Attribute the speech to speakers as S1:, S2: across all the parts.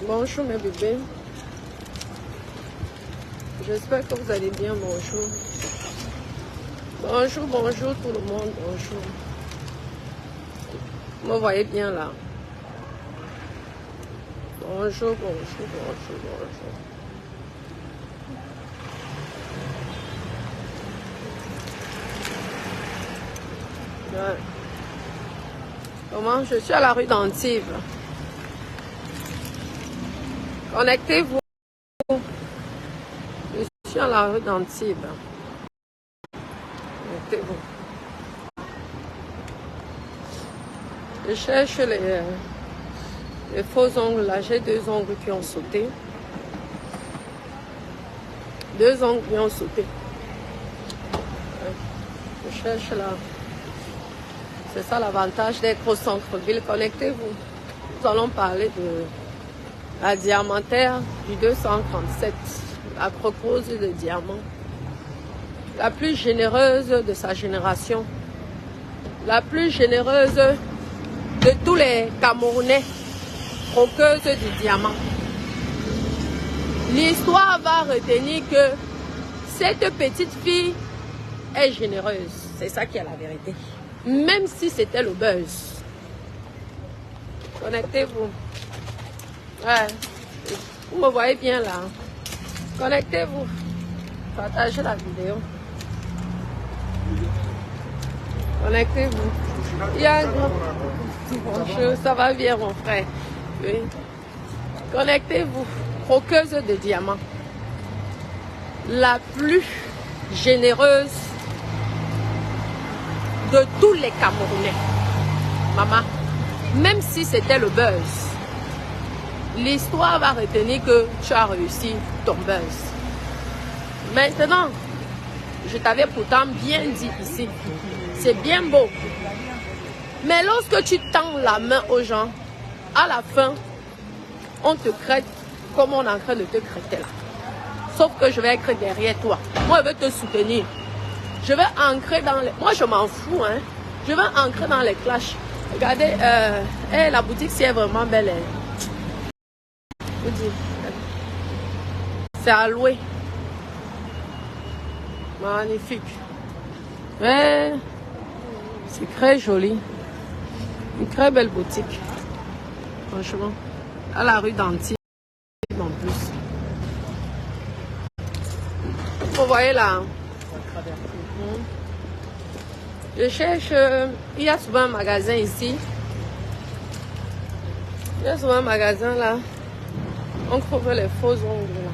S1: Bonjour mes bébés. J'espère que vous allez bien. Bonjour. Bonjour, bonjour tout le monde. Bonjour. Vous me voyez bien là. Bonjour, bonjour, bonjour, bonjour. Ouais. Comment? Je suis à la rue d'Antibes. Connectez-vous. Je suis à la rue d'Antibes. Connectez-vous. Je cherche les faux ongles là. J'ai 2 ongles qui ont sauté. 2 ongles qui ont sauté. Je cherche là. C'est ça l'avantage d'être au centre-ville. Connectez-vous. Nous allons parler de la diamantaire du 237. La crocose de diamant. La plus généreuse de sa génération. La plus généreuse de tous les Camerounais. Croqueuse du diamant. L'histoire va retenir que cette petite fille est généreuse. C'est ça qui est la vérité. Même si c'était le buzz. Connectez-vous. Ouais. Vous me voyez bien là. Connectez-vous. Partagez la vidéo. Connectez-vous. Il y a... Bonjour, ça va bien mon frère. Oui. Connectez-vous. Croqueuse de diamants. La plus généreuse de tous les Camerounais. Maman, même si c'était le buzz, l'histoire va retenir que tu as réussi ton buzz. Maintenant, je t'avais pourtant bien dit ici, c'est bien beau. Mais lorsque tu tends la main aux gens, à la fin, on te crête comme on est en train de te crêter là. Sauf que je vais être derrière toi. Moi, je vais te soutenir. Je vais ancrer dans les... Moi, je m'en fous, hein. Je vais ancrer dans les clashs. Regardez, la boutique, si elle est vraiment belle. C'est à louer. Magnifique. Mais c'est très joli. Une très belle boutique. Franchement. À la rue d'Antibes en plus. Vous voyez là. Je cherche. Il y a souvent un magasin ici. Il y a souvent un magasin là. On trouve les faux ongles là.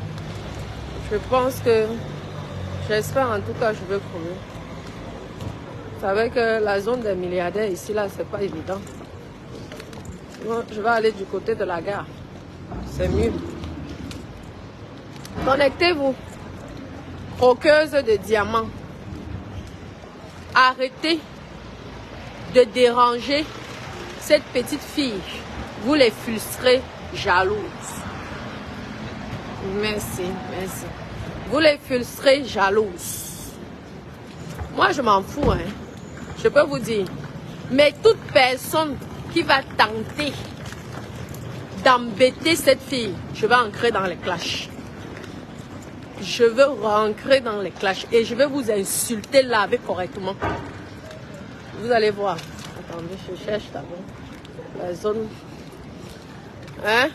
S1: Je pense que. J'espère en tout cas je vais trouver. Vous savez que la zone des milliardaires ici là, c'est pas évident. Je vais aller du côté de la gare. C'est mieux. Connectez-vous. Croqueuse de diamants. Arrêtez de déranger cette petite fille. Vous les frustrez jalouses. Merci, merci. Vous les frustrez jalouses. Moi, je m'en fous, hein. Je peux vous dire. Mais toute personne qui va tenter d'embêter cette fille, je vais ancrer dans les clashs. Je veux rentrer dans les clashs et je vais vous insulter, laver correctement. Vous allez voir. Attendez, je cherche d'abord la zone. Hein?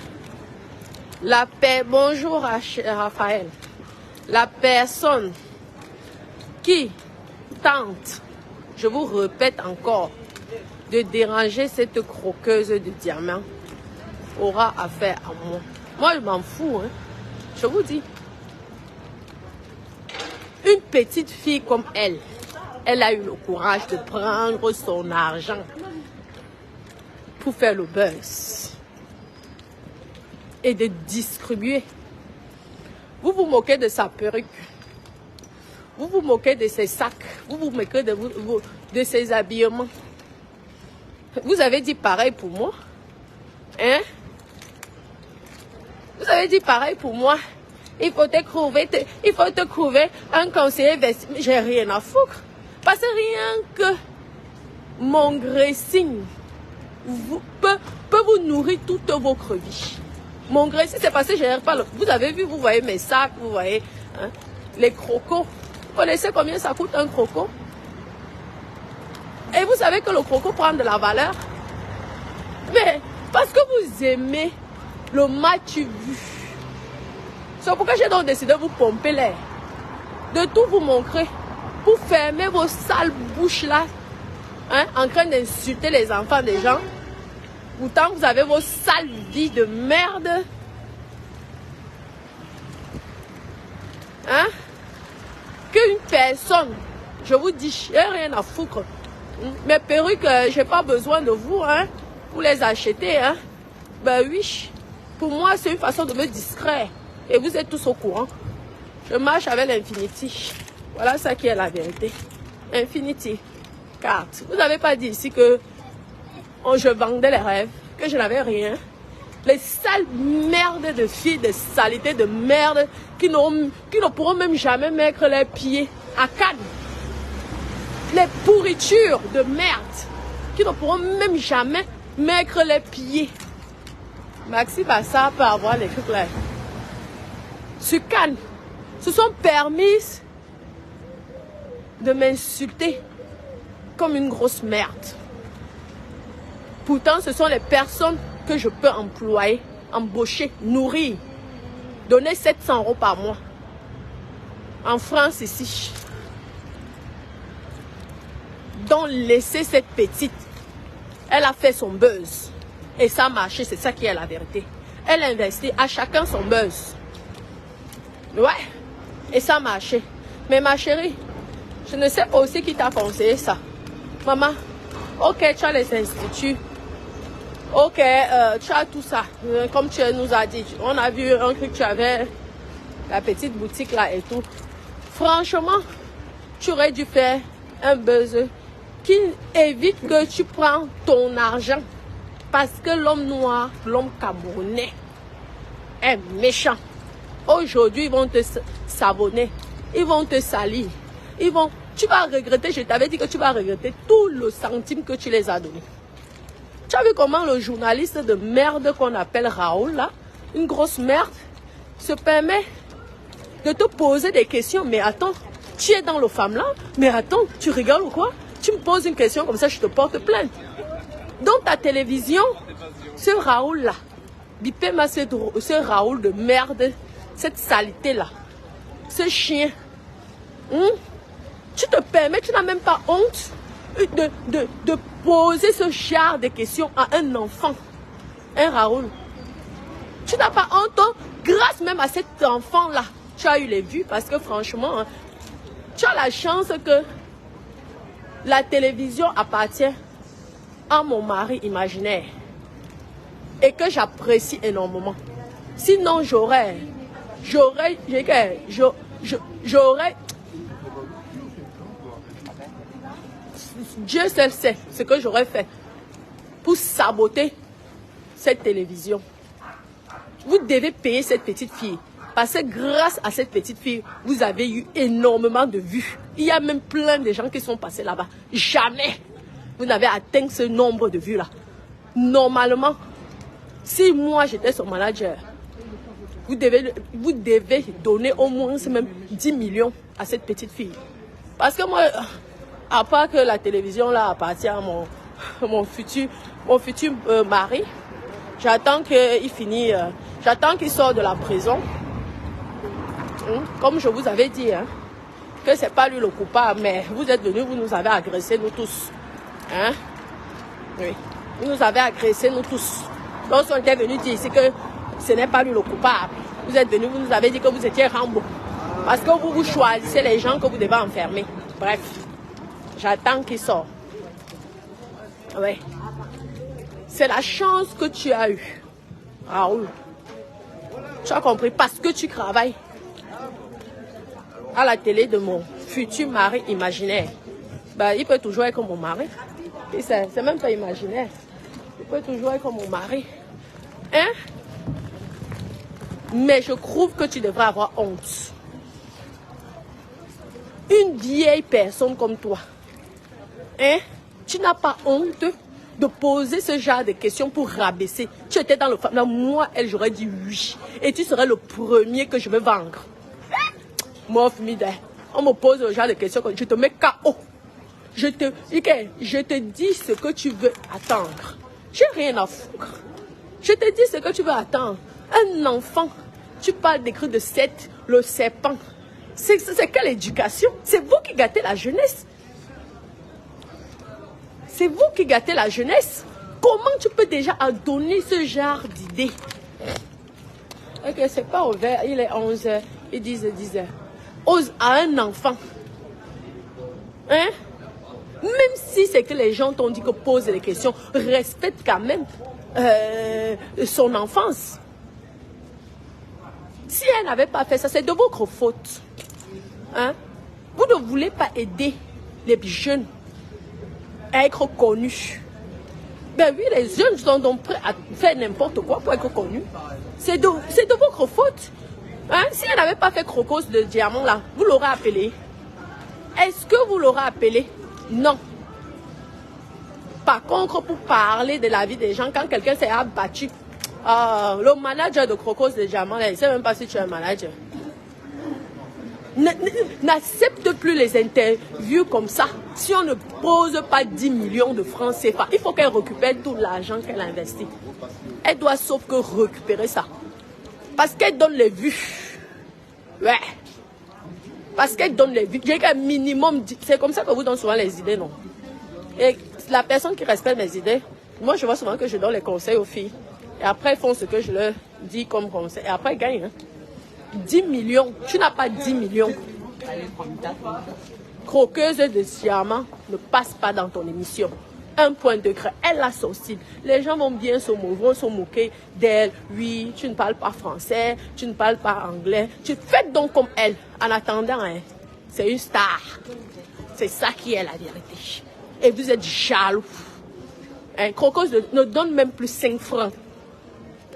S1: La paix. Bonjour Raphaël. La personne qui tente, je vous répète encore, de déranger cette croqueuse de diamants aura affaire à moi. Moi, je m'en fous, hein. Je vous dis. Une petite fille comme elle, elle a eu le courage de prendre son argent pour faire le buzz et de distribuer. Vous vous moquez de sa perruque, vous vous moquez de ses sacs, vous vous moquez de ses habillements. Vous avez dit pareil pour moi, hein? Vous avez dit pareil pour moi. Il faut te trouver un conseiller vestiaire. J'ai rien à foutre. Parce que rien que mon dressing peut vous nourrir toutes vos creviches. Mon Gracie, c'est passé, je n'ai pas le... Vous avez vu, vous voyez mes sacs, vous voyez hein, les crocos. Vous connaissez combien ça coûte un croco? Et vous savez que le croco prend de la valeur. Mais parce que vous aimez le match vu. C'est pourquoi j'ai donc décidé de vous pomper l'air. De tout vous montrer. Pour fermer vos sales bouches là. Hein, en train d'insulter les enfants des gens. Pourtant, vous avez vos sales vies de merde. Hein? Qu'une personne, je vous dis, j'ai rien à foutre. Mes perruques, j'ai pas besoin de vous, hein, pour les acheter, hein. Ben oui, pour moi, c'est une façon de me distraire. Et vous êtes tous au courant. Je marche avec l'Infinity. Voilà ça qui est la vérité. Infinity. Carte. Vous n'avez pas dit ici que je vendais les rêves, que je n'avais rien. Les sales merdes de filles, de saletés de merde qui ne pourront même jamais mettre les pieds à Cannes. Les pourritures de merde qui ne pourront même jamais mettre les pieds. Maxi Bassa peut avoir les trucs là. Sur Cannes, se sont permis de m'insulter comme une grosse merde. Pourtant, ce sont les personnes que je peux employer, embaucher, nourrir, donner 700 € par mois. En France, ici. Donc, laisser cette petite, elle a fait son buzz. Et ça a marché, c'est ça qui est la vérité. Elle investit à chacun son buzz. Ouais, et ça a marché. Mais ma chérie, je ne sais pas aussi qui t'a conseillé ça. Maman, ok, tu as les instituts. Ok, tu as tout ça. Comme tu nous as dit, on a vu un truc, tu avais la petite boutique là et tout. Franchement, tu aurais dû faire un buzz qui évite que tu prends ton argent. Parce que l'homme noir, l'homme camerounais est méchant. Aujourd'hui, ils vont te savonner. Ils vont te salir. Tu vas regretter, je t'avais dit que tu vas regretter tout le centime que tu les as donné. Tu as vu comment le journaliste de merde qu'on appelle Raoul, là, une grosse merde, se permet de te poser des questions. Mais attends, tu es dans le femme là? Mais attends, tu rigoles ou quoi? Tu me poses une question comme ça, je te porte plainte. Donc ta télévision, ce Raoul là, bipez-moi ce Raoul de merde, cette saleté là, ce chien, tu te permets, tu n'as même pas honte de poser ce genre de questions à un enfant, un Raoul. Tu n'as pas honte, hein? Grâce même à cet enfant là, tu as eu les vues parce que franchement, hein, tu as la chance que la télévision appartient à mon mari imaginaire et que j'apprécie énormément. Sinon j'aurais Dieu seul sait ce que j'aurais fait pour saboter cette télévision. Vous devez payer cette petite fille parce que grâce à cette petite fille, vous avez eu énormément de vues. Il y a même plein de gens qui sont passés là-bas. Jamais vous n'avez atteint ce nombre de vues-là. Normalement, si moi j'étais son manager, vous devez donner au moins même 10 millions à cette petite fille. Parce que moi, à part que la télévision là appartient à mon futur mari, j'attends qu'il finisse, j'attends qu'il sorte de la prison. Comme je vous avais dit, hein, que c'est pas lui le coupable, mais vous êtes venus, vous nous avez agressés nous tous. Hein? Oui. Vous nous avez agressés nous tous. Donc on était venus dire ici que ce n'est pas lui le coupable. Vous êtes venus, vous nous avez dit que vous étiez Rambo. Parce que vous choisissez les gens que vous devez enfermer. Bref, j'attends qu'il sorte. Oui. C'est la chance que tu as eue, Raoul. Tu as compris? Parce que tu travailles à la télé de mon futur mari imaginaire. Ben, il peut toujours être comme mon mari. C'est même pas imaginaire. Il peut toujours être comme mon mari. Hein? Mais je trouve que tu devrais avoir honte. Une vieille personne comme toi. Hein? Tu n'as pas honte de poser ce genre de questions pour rabaisser. Tu étais dans le famille. Moi, elle, j'aurais dit oui. Et tu serais le premier que je vais vendre. Moi, on me pose ce genre de questions. Je te mets KO. Je te dis ce que tu veux attendre. J'ai rien à foutre. Je te dis ce que tu veux attendre. Un enfant, tu parles des cris de Seth, le serpent. C'est quelle éducation? C'est vous qui gâtez la jeunesse. C'est vous qui gâtez la jeunesse. Comment tu peux déjà en donner ce genre d'idée? Ok, c'est pas ouvert. Il est 11h. Ils disent 10h. Ose à un enfant. Hein? Même si c'est que les gens t'ont dit que pose les questions, respecte quand même son enfance. Si elle n'avait pas fait ça, c'est de votre faute. Hein? Vous ne voulez pas aider les jeunes à être connus. Ben oui, les jeunes sont donc prêts à faire n'importe quoi pour être connus. C'est de votre faute. Hein? Si elle n'avait pas fait crocos de diamant là, vous l'aurez appelé. Est-ce que vous l'aurez appelé? Non. Par contre, pour parler de la vie des gens, quand quelqu'un s'est abattu, le manager de crocos de diamant, il ne sait même pas si tu es un manager. N'accepte plus les interviews comme ça. Si on ne pose pas 10 millions de francs CFA, il faut qu'elle récupère tout l'argent qu'elle a investi. Elle doit sauf que récupérer ça. Parce qu'elle donne les vues. Ouais. Parce qu'elle donne les vues. J'ai qu'un minimum. C'est comme ça que vous donnez souvent les idées, non? Et la personne qui respecte mes idées, moi je vois souvent que je donne les conseils aux filles. Et après, ils font ce que je leur dis comme conseil. Et après, ils gagnent. Hein? 10 millions. Tu n'as pas 10 millions. Croqueuse de diamant ne passe pas dans ton émission. Un point de degré. Elle a son style. Les gens vont bien se moquer d'elle. Oui, tu ne parles pas français, tu ne parles pas anglais. Tu fais donc comme elle. En attendant, hein, c'est une star. C'est ça qui est la vérité. Et vous êtes jaloux. Hein, croqueuse ne donne même plus 5 francs.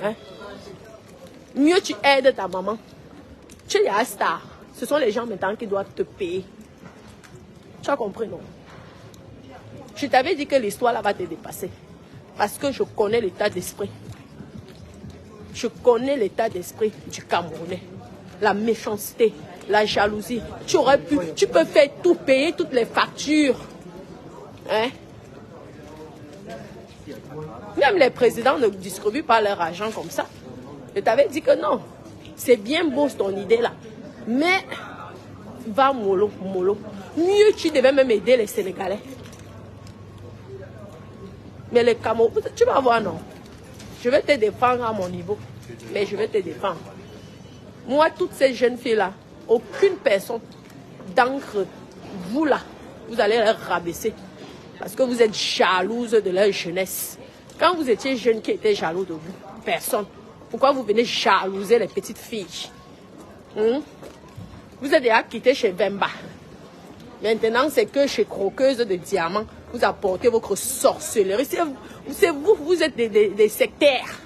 S1: Hein? Mieux tu aides ta maman. Tu es la star. Ce sont les gens maintenant qui doivent te payer. Tu as compris, non? Je t'avais dit que l'histoire là va te dépasser. Parce que je connais l'état d'esprit. Je connais l'état d'esprit du Camerounais. La méchanceté, la jalousie. Tu peux faire tout, payer toutes les factures. Hein? Même les présidents ne distribuent pas leur argent comme ça. Je t'avais dit que non. C'est bien beau ton idée là. Mais va mollo, mollo. Mieux tu devais même aider les Sénégalais. Mais les Camerounais, tu vas voir, non. Je vais te défendre à mon niveau. Mais je vais te défendre. Moi, toutes ces jeunes filles-là, aucune personne d'entre vous là, vous allez les rabaisser. Parce que vous êtes jalouse de leur jeunesse. Quand vous étiez jeune, qui était jaloux de vous? Personne. Pourquoi vous venez jalouser les petites filles? Vous êtes déjà quitté chez Bemba. Maintenant, c'est que chez Croqueuse de Diamant, vous apportez votre sorcellerie. Vous êtes des sectaires.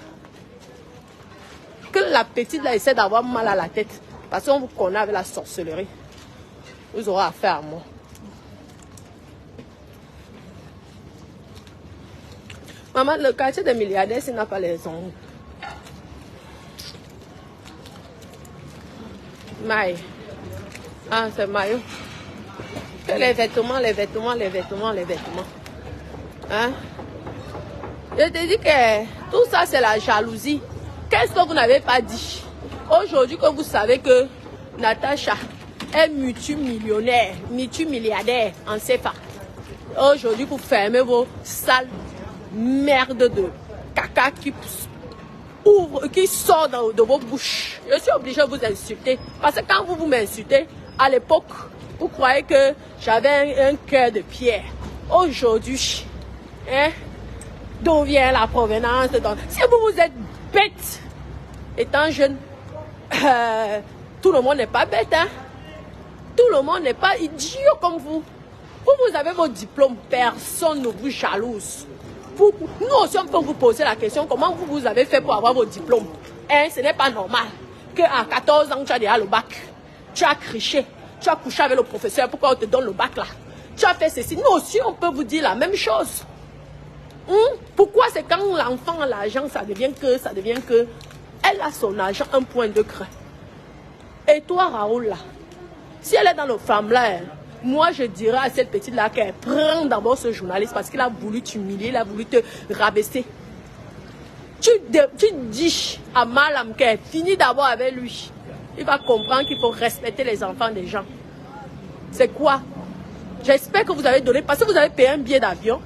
S1: Que la petite là essaie d'avoir mal à la tête. Parce qu'on vous connaît avec la sorcellerie. Vous aurez affaire à moi. Maman, le quartier des milliardaires, s'il n'a pas les ongles. Maï. Ah, c'est maillot. Que les vêtements. Hein? Je te dis que tout ça, c'est la jalousie. Qu'est-ce que vous n'avez pas dit? Aujourd'hui, que vous savez que Natacha est multimillionnaire, multimilliardaire en CFA. Aujourd'hui, vous fermez vos sales merdes de caca qui sort de vos bouches. Je suis obligée de vous insulter. Parce que quand vous m'insultez, à l'époque, vous croyez que j'avais un cœur de pierre. Aujourd'hui, hein, d'où vient la provenance? Si vous êtes bête, étant jeune, tout le monde n'est pas bête. Hein? Tout le monde n'est pas idiot comme vous. Vous avez vos diplômes, personne ne vous jalouse. Nous aussi, on peut vous poser la question, comment vous avez fait pour avoir vos diplômes? Hein, ce n'est pas normal qu'à 14 ans, tu as déjà le bac. Tu as triché, tu as couché avec le professeur, pourquoi on te donne le bac là? Tu as fait ceci. Nous aussi, on peut vous dire la même chose. Pourquoi c'est quand l'enfant a l'argent, ça devient que, elle a son argent, un point de craie. Et toi, Raoul, là, si elle est dans le femmes-là, moi, je dirais à cette petite-là qu'elle prend d'abord ce journaliste parce qu'il a voulu t'humilier, il a voulu te rabaisser. Tu dis à Malam qu'elle finit d'abord avec lui. Il va comprendre qu'il faut respecter les enfants des gens. C'est quoi? J'espère que vous avez donné, parce que vous avez payé un billet d'avion.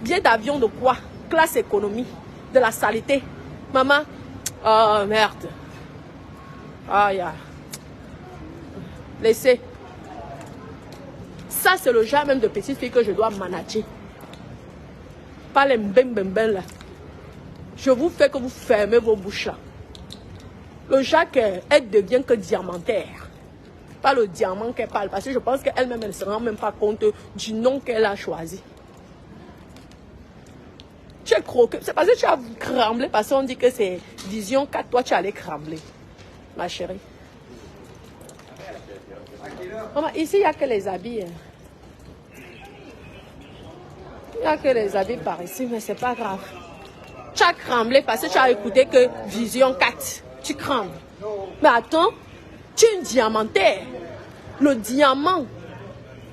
S1: Billet d'avion de quoi? Classe économie. De la saleté. Maman, oh merde. Ah, ya. Laissez. Ça, c'est le genre même de petite fille que je dois manager. Pas les mbem là. Je vous fais que vous fermez vos bouches là. Le genre qu'elle devient que diamantaire. Pas le diamant qu'elle parle. Parce que je pense qu'elle-même, elle ne se rend même pas compte du nom qu'elle a choisi. Tu es croqué. C'est parce que tu as cremblé. Parce qu'on dit que c'est Vision 4. Toi, tu allais crembler. Ma chérie. Maman, ici, il n'y a que les habits. Il n'y a que les habits par ici, mais c'est pas grave. Tu as cremblé parce que tu as écouté que Vision 4. Tu crembles. Mais attends, tu es une diamantaire. Le diamant.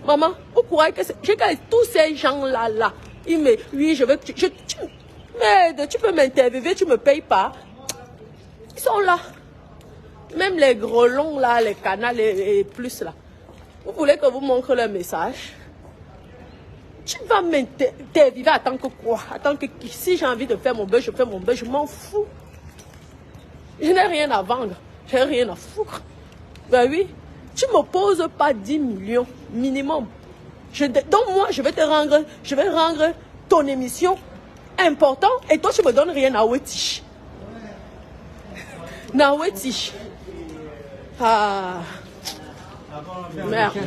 S1: Maman, vous croyez que tous ces gens-là, ils me... Oui, je veux... Merde, tu peux m'interviewer, tu ne me payes pas. Ils sont là. Même les grelons, là, les canals et plus, là. Vous voulez que vous montre le message? Tu vas m'interviewer en tant que quoi? En tant que si j'ai envie de faire mon buzz, je fais mon buzz, je m'en fous. Je n'ai rien à vendre, je n'ai rien à foutre. Ben oui, tu ne me poses pas 10 millions minimum. Donc moi, je vais rendre ton émission important et toi, tu me donnes rien à Wetish. Nawetish. Ah. Merde.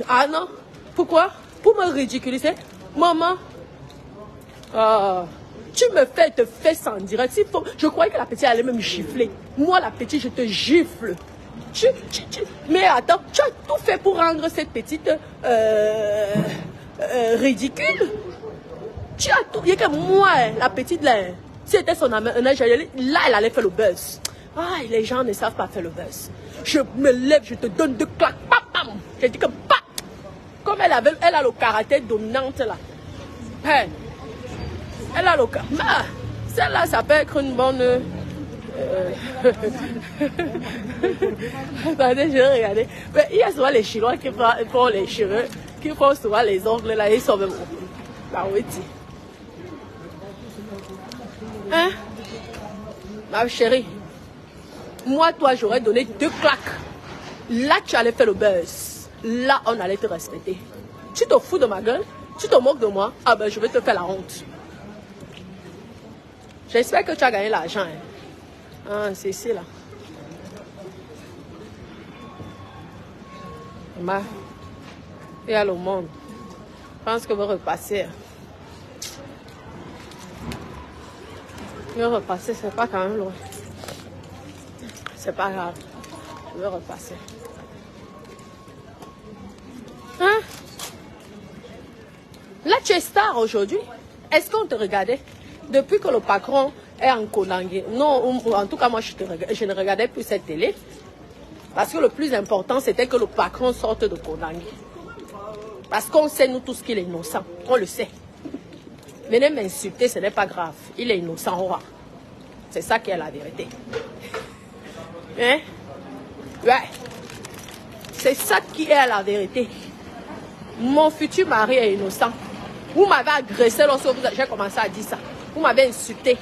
S1: Ah non. Pourquoi? Pour me ridiculiser. Maman. Ah. Tu me fais te fesses en direct. Je croyais que la petite allait même gifler. Moi, la petite, je te gifle. Mais attends, tu as tout fait pour rendre cette petite ridicule. Tu as tout. Il y a que moi, la petite, là, si c'était son âge, là, elle allait faire le buzz. Ah, les gens ne savent pas faire le buzz. Je me lève, je te donne 2 claques. Pam, pam. Je dis que pam. Comme elle a le caractère dominante, là. Hey. Elle a le cas. Celle-là, ça peut être une bonne... Attendez, je vais regarder. Mais il y a souvent les Chinois qui font les cheveux, qui font souvent les ongles, là, ils sont même... Bah oui, hein? Ma chérie, moi, toi, j'aurais donné 2 claques. Là, tu allais faire le buzz. Là, on allait te respecter. Tu te fous de ma gueule? Tu te moques de moi? Ah ben, je vais te faire la honte. J'espère que tu as gagné l'argent. Hein. Ah, c'est ici, là. Bah, il y a le monde. Je pense que vous repassez. Je vais repasser, c'est pas quand même loin. C'est pas grave. Je vais repasser. Hein? Là, tu es star aujourd'hui. Est-ce qu'on te regardait? Depuis que le patron est en Konangui, non, en tout cas, moi, je ne regardais plus cette télé. Parce que le plus important, c'était que le patron sorte de Konangui. Parce qu'on sait, nous tous, qu'il est innocent. On le sait. Venez m'insulter, ce n'est pas grave. Il est innocent, on va. C'est ça qui est la vérité. Hein? Ouais. C'est ça qui est la vérité. Mon futur mari est innocent. Vous m'avez agressé lorsque j'ai commencé à dire ça. Vous m'avez insulté.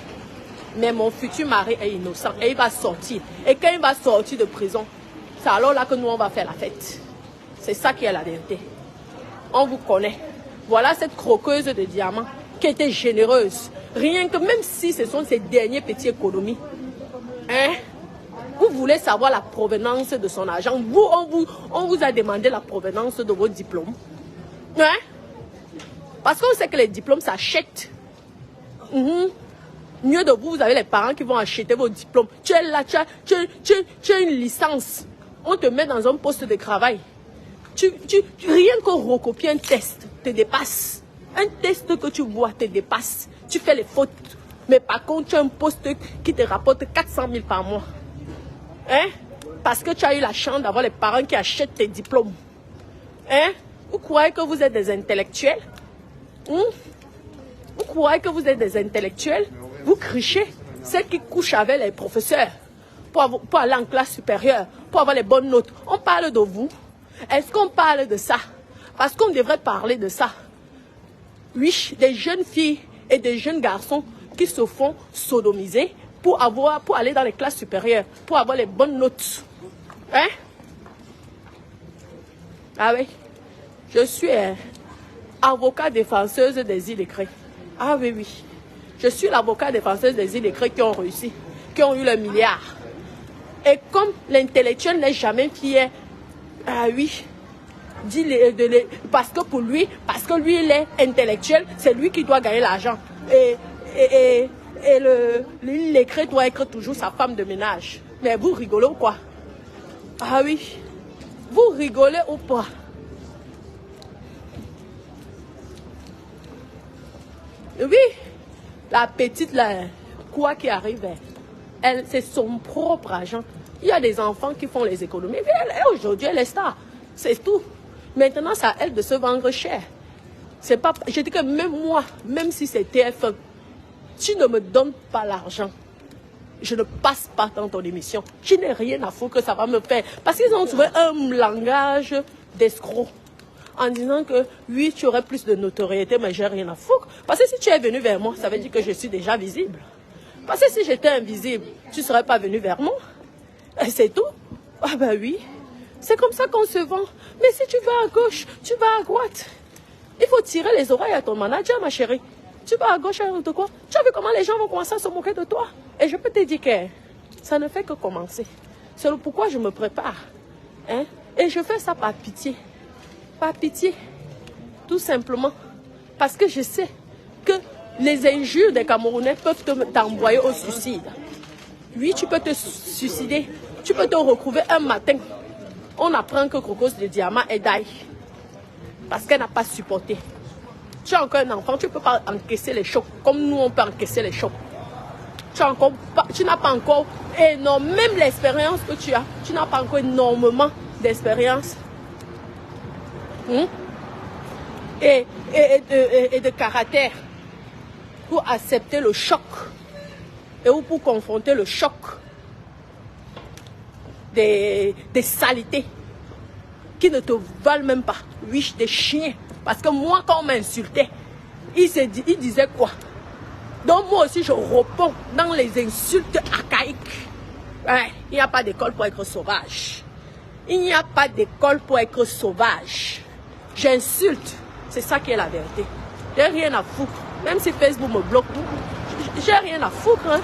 S1: Mais mon futur mari est innocent. Et il va sortir. Et quand il va sortir de prison, c'est alors là que nous, on va faire la fête. C'est ça qui est la vérité. On vous connaît. Voilà cette croqueuse de diamants qui était généreuse. Rien que, même si ce sont ses dernières petites économies. Hein? Vous voulez savoir la provenance de son argent. On vous a demandé la provenance de vos diplômes. Hein? Parce qu'on sait que les diplômes s'achètent. Mieux de vous, vous avez les parents qui vont acheter vos diplômes. Tu es là, tu as une licence. On te met dans un poste de travail. Rien que recopier un test te dépasse. Un test que tu vois te dépasse. Tu fais les fautes. Mais par contre, tu as un poste qui te rapporte 400 000 par mois. Hein? Parce que tu as eu la chance d'avoir les parents qui achètent tes diplômes. Hein? Vous croyez que vous êtes des intellectuels? Vous croyez que vous êtes des intellectuels? Vous crichez. Ceux qui couchent avec les professeurs pour aller en classe supérieure, pour avoir les bonnes notes. On parle de vous. Est-ce qu'on parle de ça? Parce qu'on devrait parler de ça. Oui, des jeunes filles et des jeunes garçons qui se font sodomiser pour aller dans les classes supérieures, pour avoir les bonnes notes. Hein? Ah oui. Je suis avocat défenseuse des îles Cré. Ah oui, oui. Je suis l'avocat défenseuse des îles Cré qui ont réussi, qui ont eu le milliard. Et comme l'intellectuel n'est jamais fier, ah oui, parce que pour lui, parce que lui il est intellectuel, c'est lui qui doit gagner l'argent. Et l'écrit doit être toujours sa femme de ménage. Mais vous rigolez ou quoi? Ah oui, vous rigolez ou pas? Oui, la petite là, quoi qui arrive, elle, c'est son propre argent. Il y a des enfants qui font les économies. Aujourd'hui, elle est star. C'est tout. Maintenant, c'est à elle de se vendre cher. C'est pas, je dis que même moi, même si c'est TF1, tu ne me donnes pas l'argent. Je ne passe pas dans ton émission. Je n'ai rien à foutre que ça va me faire. Parce qu'ils ont trouvé un langage d'escroc. En disant que oui, tu aurais plus de notoriété, mais j'ai rien à foutre. Parce que si tu es venu vers moi, ça veut dire que je suis déjà visible. Parce que si j'étais invisible, tu ne serais pas venu vers moi. Et c'est tout. Ah ben oui. C'est comme ça qu'on se vend. Mais si tu vas à gauche, tu vas à droite. Il faut tirer les oreilles à ton manager, ma chérie. Tu vas à gauche, à droite, quoi. Tu as vu comment les gens vont commencer à se moquer de toi? Et je peux te dire que ça ne fait que commencer. C'est pourquoi je me prépare. Hein? Et je fais ça par pitié. Par pitié. Tout simplement. Parce que je sais que les injures des Camerounais peuvent t'envoyer au suicide. Oui, tu peux te suicider. Tu peux te retrouver un matin. On apprend que Crocos de Diamant est d'ail. Parce qu'elle n'a pas supporté. Tu es encore un enfant, tu ne peux pas encaisser les chocs. Comme nous, on peut encaisser les chocs. Tu n'as pas encore énormément, même l'expérience que tu as, tu n'as pas encore énormément d'expérience. Et de caractère pour accepter le choc et ou pour confronter le choc des saletés qui ne te valent même pas. Oui, des chiens. Parce que moi, quand on m'insultait, il disait quoi? Donc moi aussi, je réponds dans les insultes archaïques. Ouais, il n'y a pas d'école pour être sauvage. Il n'y a pas d'école pour être sauvage. J'insulte. C'est ça qui est la vérité. J'ai rien à foutre. Même si Facebook me bloque, j'ai rien à foutre. Hein.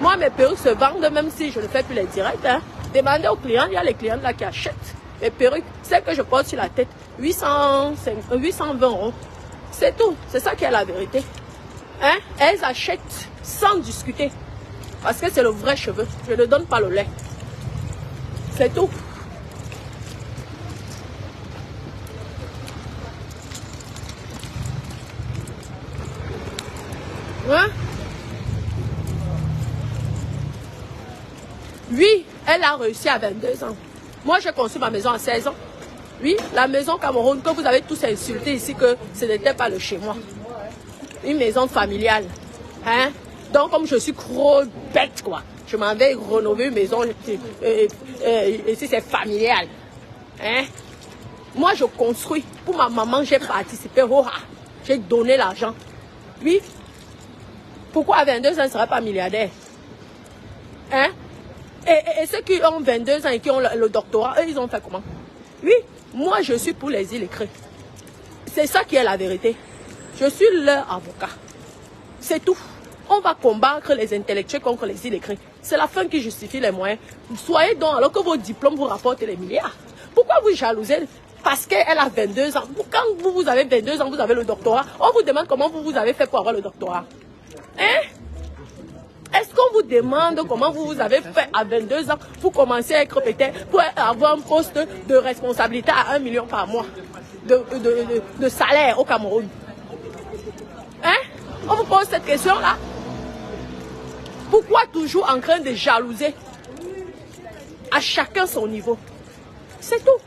S1: Moi, mes perruques se vendent même si je ne fais plus les directs. Hein. Demandez aux clients, il y a les clients là qui achètent mes perruques. Celles que je porte sur la tête, 820 €. C'est tout. C'est ça qui est la vérité. Hein? Elles achètent sans discuter. Parce que c'est le vrai cheveu. Je ne donne pas le lait. C'est tout. Hein? Oui, elle a réussi à 22 ans. Moi, j'ai construit ma maison à 16 ans. Oui, la maison Cameroun que vous avez tous insulté ici, que ce n'était pas le chez moi. Une maison familiale. Hein? Donc, comme je suis trop bête, quoi, je m'en vais rénover une maison. Ici, c'est familial. Hein? Moi, je construis. Pour ma maman, j'ai participé. J'ai donné l'argent. Oui. Pourquoi à 22 ans, je ne serais pas milliardaire? Hein? Et ceux qui ont 22 ans et qui ont le doctorat, eux, ils ont fait comment? Oui, moi, je suis pour les illettrés. C'est ça qui est la vérité. Je suis leur avocat. C'est tout. On va combattre les intellectuels contre les illettrés. C'est la fin qui justifie les moyens. Soyez donc, alors que vos diplômes vous rapportent les milliards. Pourquoi vous jalousez? Parce qu'elle a 22 ans. Quand vous avez 22 ans, vous avez le doctorat. On vous demande comment vous avez fait pour avoir le doctorat. Hein? Est-ce qu'on vous demande comment vous avez fait à 22 ans pour commencer à être peut-être, pour avoir un poste de responsabilité à 1 million par mois de salaire au Cameroun? On vous pose cette question-là. Pourquoi toujours en train de jalouser? À chacun son niveau. C'est tout.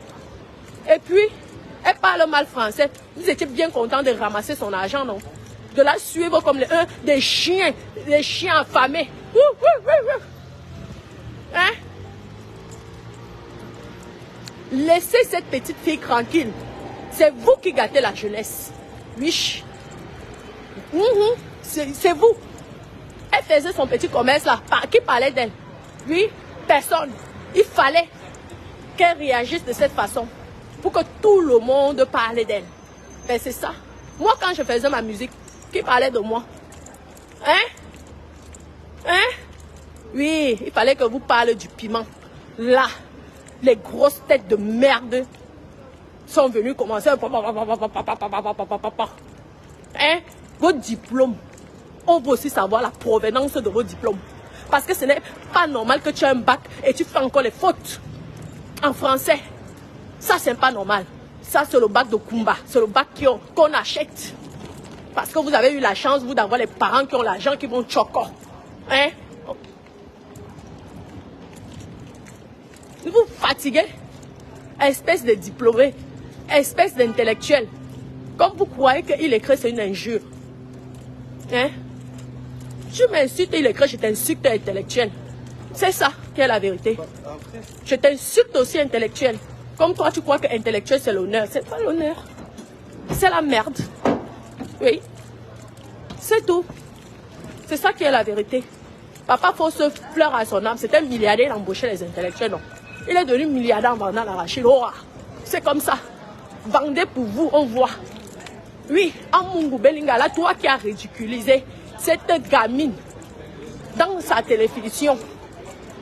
S1: Et puis, elle parle mal français. Vous étiez bien content de ramasser son argent, non? De la suivre comme des chiens affamés. Hein? Laissez cette petite fille tranquille. C'est vous qui gâtez la jeunesse. Oui. C'est vous. Elle faisait son petit commerce là. Qui parlait d'elle? Oui, personne. Il fallait qu'elle réagisse de cette façon pour que tout le monde parle d'elle. Ben c'est ça. Moi, quand je faisais ma musique, qui parlait de moi? Hein? Oui, il fallait que vous parlez du piment. Là, les grosses têtes de merde sont venues commencer. Hein? Vos diplômes. On veut aussi savoir la provenance de vos diplômes. Parce que ce n'est pas normal que tu aies un bac et tu fais encore les fautes en français. Ça, c'est pas normal. Ça, c'est le bac de Kumba. C'est le bac qu'on achète. Parce que vous avez eu la chance, vous, d'avoir les parents qui ont l'argent, qui vont choco. Hein? Vous fatiguez? Espèce de diplômé. Espèce d'intellectuel. Comme vous croyez qu'il écrit, c'est une injure. Hein? Tu m'insultes, il écrit, je t'insulte intellectuel. C'est ça qui est la vérité. Je t'insulte aussi intellectuel. Comme toi, tu crois que intellectuel, c'est l'honneur. C'est pas l'honneur. C'est la merde. Oui. C'est tout. C'est ça qui est la vérité. Papa Fausse pleure à son âme. C'était un milliardaire, il embauchait les intellectuels, non. Il est devenu milliardaire en vendant l'arachide. Oh, c'est comme ça. Vendez pour vous, on voit. Oui, Amungu Belingala, toi qui as ridiculisé cette gamine dans sa télévision.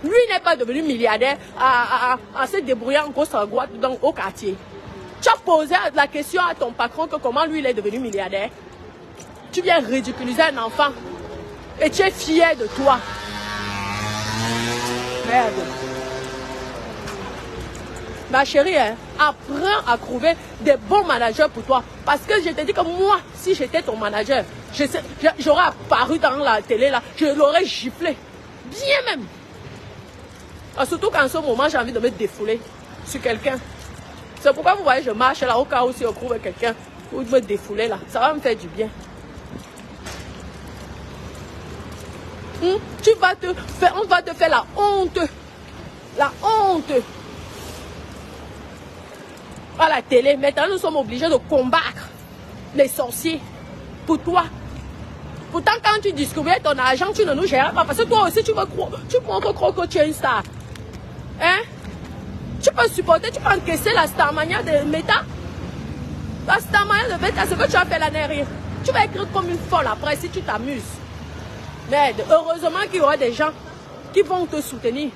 S1: Lui n'est pas devenu milliardaire en se débrouillant en gauche à droite au quartier. Tu as posé la question à ton patron que comment lui il est devenu milliardaire. Tu viens ridiculiser un enfant et tu es fier de toi. Merde. Ma chérie, hein, apprends à trouver des bons managers pour toi. Parce que je te dis que moi, si j'étais ton manager, j'aurais apparu dans la télé là, je l'aurais giflé. Bien même. Surtout qu'en ce moment, j'ai envie de me défouler sur quelqu'un. C'est pourquoi vous voyez, je marche là au cas où si on trouve quelqu'un pour me défouler là. Ça va me faire du bien. Tu vas te faire, on va te faire la honte. La honte. À la télé, maintenant nous sommes obligés de combattre les sorciers pour toi. Pourtant, quand tu distribuais ton argent, tu ne nous gères pas. Parce que toi aussi, tu montres que tu es une star. Hein? Tu peux supporter, tu peux encaisser la Starmania de Meta. La Starmania de Meta, c'est que tu as fait l'année rire. Tu vas écrire comme une folle après si tu t'amuses. Merde, heureusement qu'il y aura des gens qui vont te soutenir.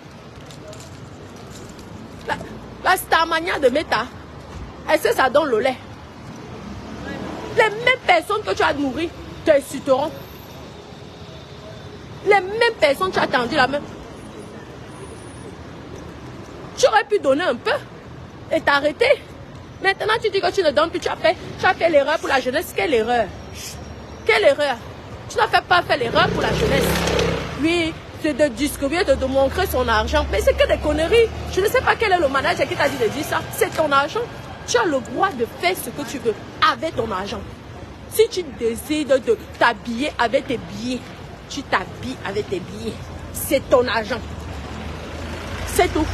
S1: La Starmania de Meta, est-ce que ça donne le lait? Les mêmes personnes que tu as nourries t'insulteront. Les mêmes personnes que tu as tendu la main. Tu aurais pu donner un peu et t'arrêter. Maintenant, tu dis que tu ne donnes plus. Tu as fait l'erreur pour la jeunesse. Quelle erreur? Quelle erreur? Tu n'as pas fait l'erreur pour la jeunesse. Oui, c'est de distribuer, de montrer son argent. Mais c'est que des conneries. Je ne sais pas quel est le manager qui t'a dit de dire ça. C'est ton argent. Tu as le droit de faire ce que tu veux avec ton argent. Si tu décides de t'habiller avec tes billets, tu t'habilles avec tes billets. C'est ton argent. C'est tout.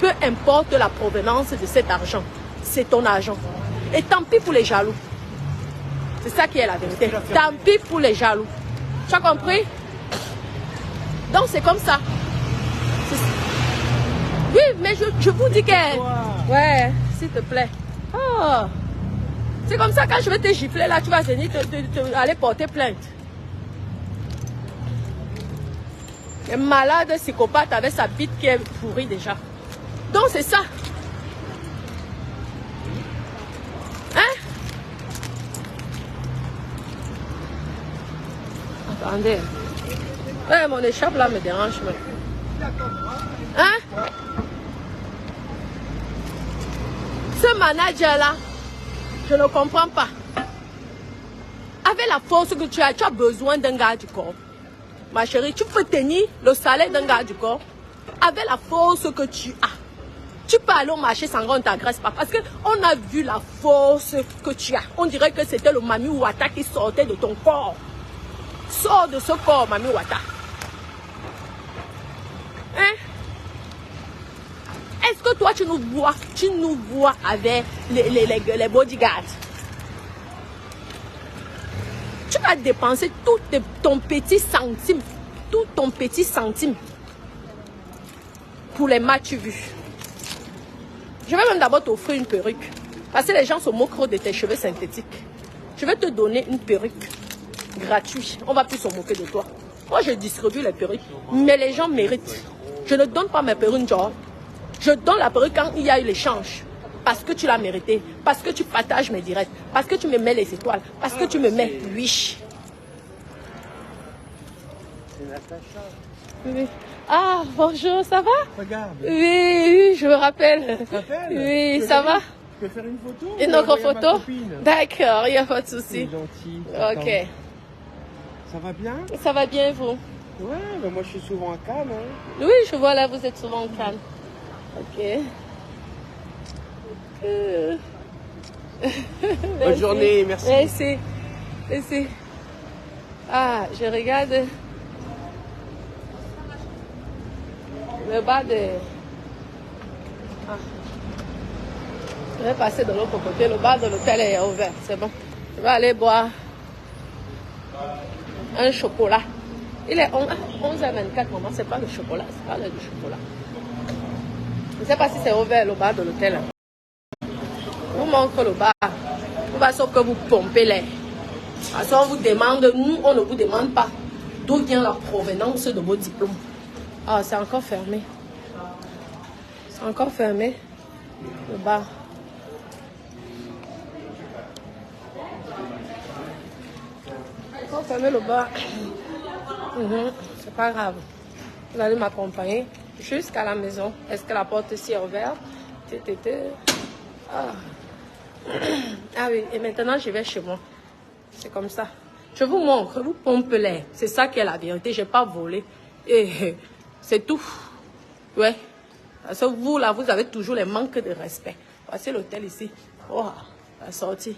S1: Peu importe la provenance de cet argent, c'est ton argent. Et tant pis pour les jaloux. C'est ça qui est la vérité. Tant pis pour les jaloux. Tu as compris? Donc c'est comme ça. Oui, mais je vous dis que... Ouais, s'il te plaît. Oh. C'est comme ça, quand je vais te gifler, là, tu vas venir aller porter plainte. Un malade psychopathe avec sa bite qui est pourrie déjà. Donc c'est ça. Hein? Attendez. Ouais, mon écharpe là me dérange. Hein? Ce manager là, je ne comprends pas. À Avec la force que tu as besoin d'un gars du corps. Ma chérie, tu peux tenir le salaire d'un gars du corps. Avec la force que tu as. Tu peux aller au marché sans qu'on ne t'agresse pas. Parce qu'on a vu la force que tu as. On dirait que c'était le Mami Wata qui sortait de ton corps. Sors de ce corps, Mami Wata. Hein? Est-ce que toi, tu nous vois avec les bodyguards? Tu vas dépenser tout ton petit centime pour les matchs vus. Je vais même d'abord t'offrir une perruque. Parce que les gens se moquent de tes cheveux synthétiques. Je vais te donner une perruque gratuite. On va plus se moquer de toi. Moi, je distribue les perruques. Mais les gens méritent. Je ne donne pas mes perruques genre. Je donne la perruque quand il y a eu l'échange. Parce que tu l'as mérité. Parce que tu partages mes directs. Parce que tu me mets les étoiles. Parce que tu me mets oui.
S2: C'est Natacha.
S1: Oui. Ah, bonjour, ça va?
S2: Regarde.
S1: Oui, je me rappelle.
S2: Tu te rappelles?
S1: Oui, ça va?
S2: Je peux faire une photo?
S1: Une autre photo? D'accord, il n'y a pas de souci.
S2: C'est gentil.
S1: Ok.
S2: Attends. Ça va bien?
S1: Ça va bien, vous?
S2: Ouais, mais moi je suis souvent à Cannes. Hein.
S1: Oui, je vois là, vous êtes souvent en Cannes. Ok.
S2: Bonne journée, merci.
S1: Merci. Merci. Ah, je regarde le bas de... Ah. Je vais passer de l'autre côté. Le bar de l'hôtel est ouvert. C'est bon. Je vais aller boire un chocolat. Il est 11h24, maman. C'est pas le chocolat. C'est pas l'heure du chocolat. Je ne sais pas si c'est ouvert le bar de l'hôtel. Vous montre le bar. Vous va sauf que vous pompez l'air. Parce qu'on vous demande, nous, on ne vous demande pas d'où vient la provenance de vos diplômes. Ah, c'est encore fermé. C'est encore fermé. Le bar. Encore fermé le bar. C'est pas grave. Vous allez m'accompagner jusqu'à la maison. Est-ce que la porte ici est ouverte? Ah. Ah oui, et maintenant je vais chez moi. C'est comme ça. Je vous montre, vous pompe l'air. C'est ça qui est la vérité. Je n'ai pas volé. Et c'est tout. Ouais. Parce que vous, là, vous avez toujours les manques de respect. Voici l'hôtel ici. Oh, la sortie.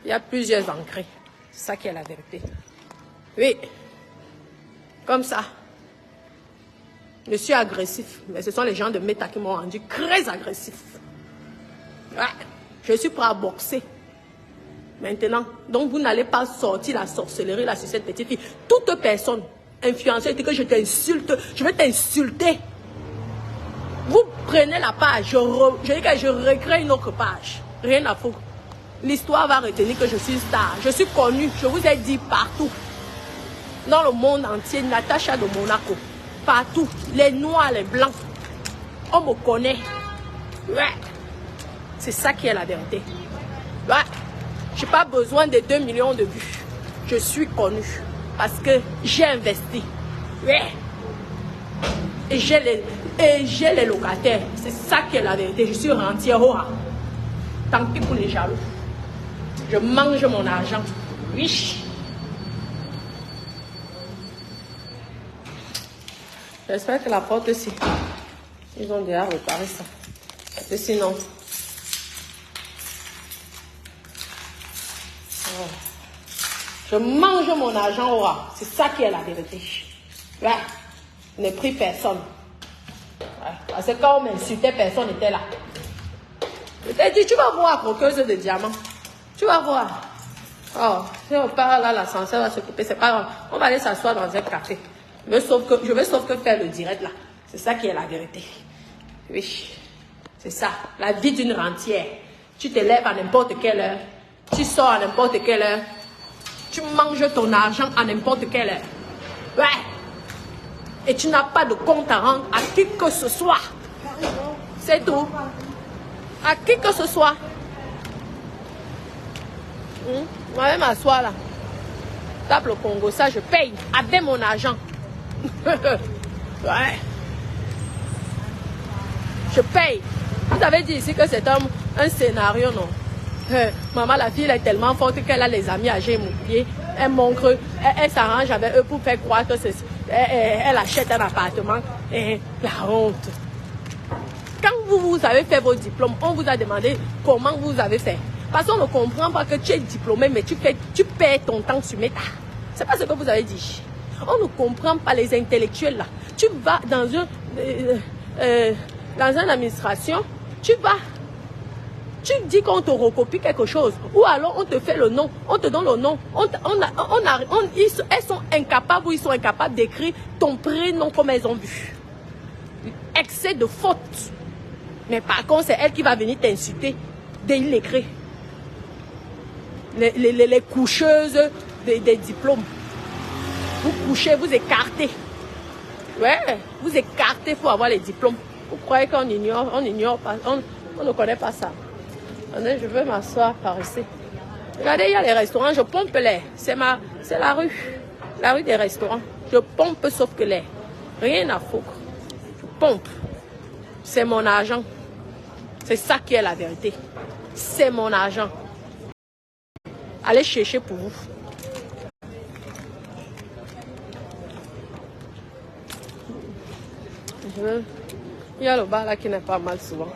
S1: Il y a plusieurs entrées. C'est ça qui est la vérité. Oui. Comme ça. Je suis agressif. Mais ce sont les gens de Meta qui m'ont rendu très agressif. Ouais. Je suis prêt à boxer. Maintenant, donc vous n'allez pas sortir la sorcellerie là sur cette petite fille. Toute personne influenceuse dit que je t'insulte, je vais t'insulter. Vous prenez la page, je dis que je recrée une autre page. Rien à foutre. L'histoire va retenir que je suis star. Je suis connue, je vous ai dit partout. Dans le monde entier, Natacha de Monaco. Partout. Les noirs, les blancs. On me connaît. Ouais. C'est ça qui est la vérité. Ouais. Je n'ai pas besoin de 2 millions de vues. Je suis connue. Parce que j'ai investi. Ouais. Et j'ai les locataires. C'est ça qui est la vérité. Je suis rentière. Tant pis pour les jaloux. Je mange mon argent. Oui. J'espère que la porte ici, ils ont déjà réparé ça. Parce que sinon... Je mange mon argent au rat. C'est ça qui est la vérité. Ouais. Je n'ai pris personne. Ouais. Parce que quand on m'insultait, personne n'était là. Je t'ai dit, tu vas voir, croqueuse de diamants. Tu vas voir. Oh, si on part là, l'ascenseur va s'occuper. C'est pas grave. On va aller s'asseoir dans un café. Je vais sauf que faire le direct là. C'est ça qui est la vérité. Oui. C'est ça. La vie d'une rentière. Tu te lèves à n'importe quelle heure. Tu sors à n'importe quelle heure. Tu manges ton argent à n'importe quelle heure. Ouais. Et tu n'as pas de compte à rendre à qui que ce soit. C'est tout. À qui que ce soit. Moi, je vais m'asseoir là. Tape le Congo, ça je paye avec mon argent. Ouais. Je paye. Vous avez dit ici que c'est un scénario, non? Maman, la fille elle est tellement forte qu'elle a les amis âgés immobiliers. Elle montre, elle s'arrange avec eux pour faire croire que elle achète un appartement. La honte. Quand vous avez fait vos diplômes, on vous a demandé comment vous avez fait. Parce qu'on ne comprend pas que tu es diplômé, mais tu perds ton temps sur Meta. C'est pas ce que vous avez dit. On ne comprend pas les intellectuels là. Tu vas dans une administration, tu dis qu'on te recopie quelque chose, ou alors on te fait le nom, on te donne le nom, elles sont incapables ou ils sont incapables d'écrire ton prénom comme elles ont vu. Excès de faute. Mais par contre, c'est elle qui va venir t'insulter dès l'écrit. Les coucheuses des diplômes. Vous couchez, vous écartez. Ouais, vous écartez pour avoir les diplômes. Vous croyez qu'on ignore pas, on ne connaît pas ça. Attendez, je veux m'asseoir par ici. Regardez, il y a les restaurants, je pompe l'air. C'est la rue des restaurants. Je pompe sauf que l'air. Rien à foutre. Je pompe. C'est mon argent. C'est ça qui est la vérité. C'est mon argent. Allez chercher pour vous. Il y a le bar là qui n'est pas mal souvent.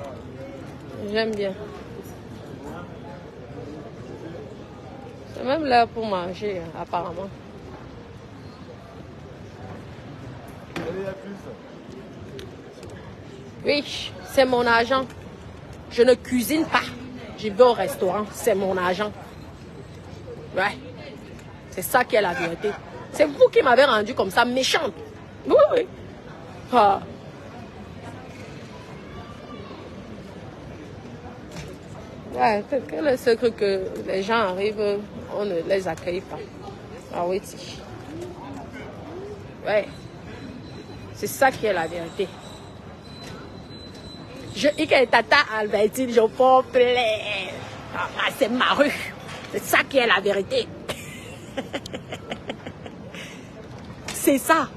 S1: J'aime bien. C'est même l'heure pour manger, apparemment. Oui, c'est mon argent. Je ne cuisine pas. Je vais au restaurant, c'est mon argent. Ouais. C'est ça qui est la vérité. C'est vous qui m'avez rendu comme ça, méchante. Oui, oui. Ah. Ouais, quel est le secret que les gens arrivent, on ne les accueille pas. Ah oui, si. Ouais. C'est ça qui est la vérité. Tata Albertine, je pompe les. Ah, c'est ma rue. C'est ça qui est la vérité. C'est ça.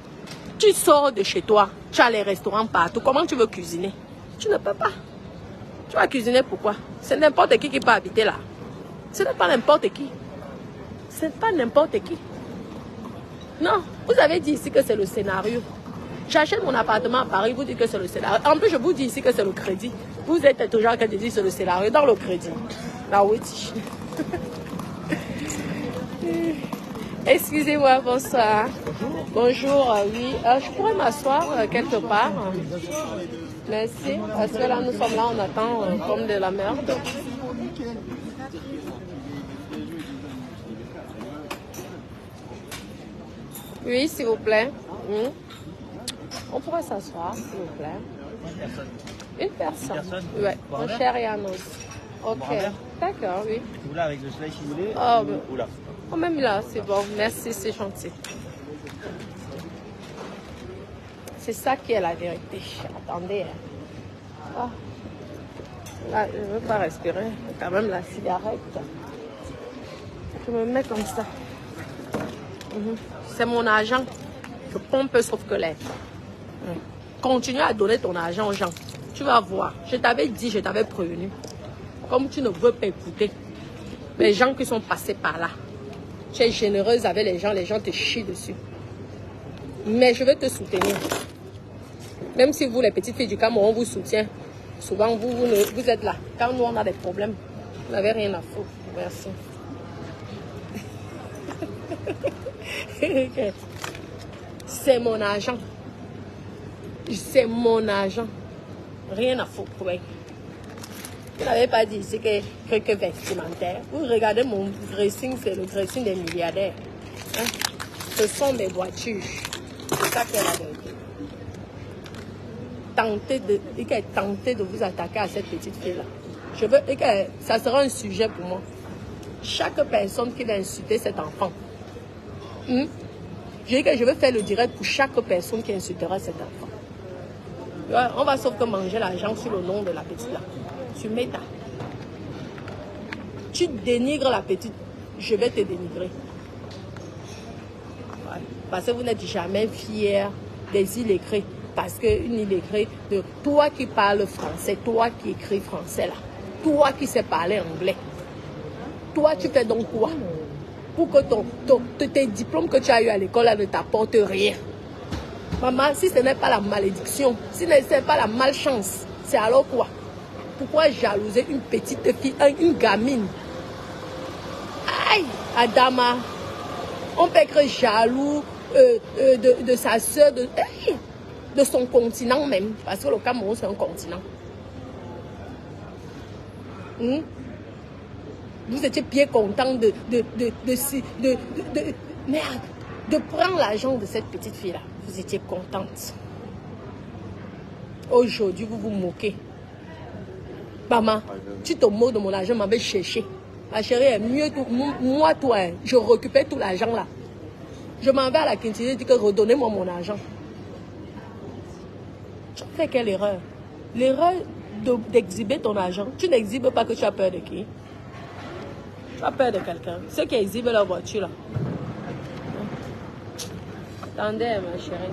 S1: Tu sors de chez toi, tu as les restaurants partout. Comment tu veux cuisiner? Tu ne peux pas. Tu vas cuisiner pourquoi? C'est n'importe qui peut habiter là. Ce n'est pas n'importe qui. Ce n'est pas n'importe qui. Non, vous avez dit ici que c'est le scénario. J'achète mon appartement à Paris, vous dites que c'est le scénario. En plus, je vous dis ici que c'est le crédit. Vous êtes toujours en train de dire que c'est le scénario dans le crédit. Là, oui. Excusez-moi, bonsoir. Bonjour, oui. Je pourrais m'asseoir quelque part. Merci. Parce que là, nous sommes là, on attend comme de la merde. Oui, s'il vous plaît. On pourrait s'asseoir, s'il vous plaît. Une personne. Oui, mon cher Yanos. Ok. D'accord, oui.
S3: Ou là, avec le soleil, si vous voulez.
S1: Ou là. Oh, même là, c'est bon. Merci, c'est gentil. C'est ça qui est la vérité. Attendez. Oh. Là, je ne veux pas respirer. Quand même la cigarette. Je me mets comme ça. C'est mon argent. Je pompe sauf que l'air. Continue à donner ton argent aux gens. Tu vas voir. Je t'avais dit, je t'avais prévenu. Comme tu ne veux pas écouter. Les gens qui sont passés par là. Tu es généreuse avec les gens te chient dessus. Mais je vais te soutenir. Même si vous, les petites filles du Cameroun, on vous soutient. Souvent, vous êtes là. Quand nous, on a des problèmes, vous n'avez rien à foutre. Merci. C'est mon argent. C'est mon argent. Rien à foutre. Ouais. Vous n'avez pas dit ici que vestimentaire. Vous regardez mon dressing, c'est le dressing des milliardaires. Hein? Ce sont mes voitures. C'est ça qui est la vérité. Tentez de vous attaquer à cette petite fille-là. Ça sera un sujet pour moi. Chaque personne qui va insulter cet enfant. Je dis que je vais faire le direct pour chaque personne qui insultera cet enfant. On va sauf que manger l'argent sur le nom de la petite là. Tu Meta. Tu dénigres la petite, je vais te dénigrer. Ouais. Parce que vous n'êtes jamais fiers des illettrés. Parce qu'une illettrée, de toi qui parles français, toi qui écris français là, toi qui sais parler anglais, Toi, tu fais donc quoi? Pour que tes diplômes que tu as eu à l'école ne t'apportent rien. Maman, si ce n'est pas la malédiction, si ce n'est pas la malchance, c'est alors quoi? Pourquoi jalouser une petite fille, une gamine? Aïe, Adama, on peut être jaloux de sa soeur, de son continent même, parce que le Cameroun c'est un continent. Vous étiez bien content merde, de prendre l'argent de cette petite fille là. Vous étiez contente. Aujourd'hui, vous vous moquez. Maman, tu te moques de mon argent, m'avais cherché. Ma chérie, mieux tout, moi, toi, hein, je récupère tout l'argent là. Je m'en vais à la quintité et dis que redonnez-moi mon argent. Tu as fait quelle erreur? L'erreur d'exhiber ton argent. Tu n'exhibes pas que tu as peur de qui? Tu as peur de quelqu'un. Ceux qui exhibent leur voiture là. Attendez, ma chérie.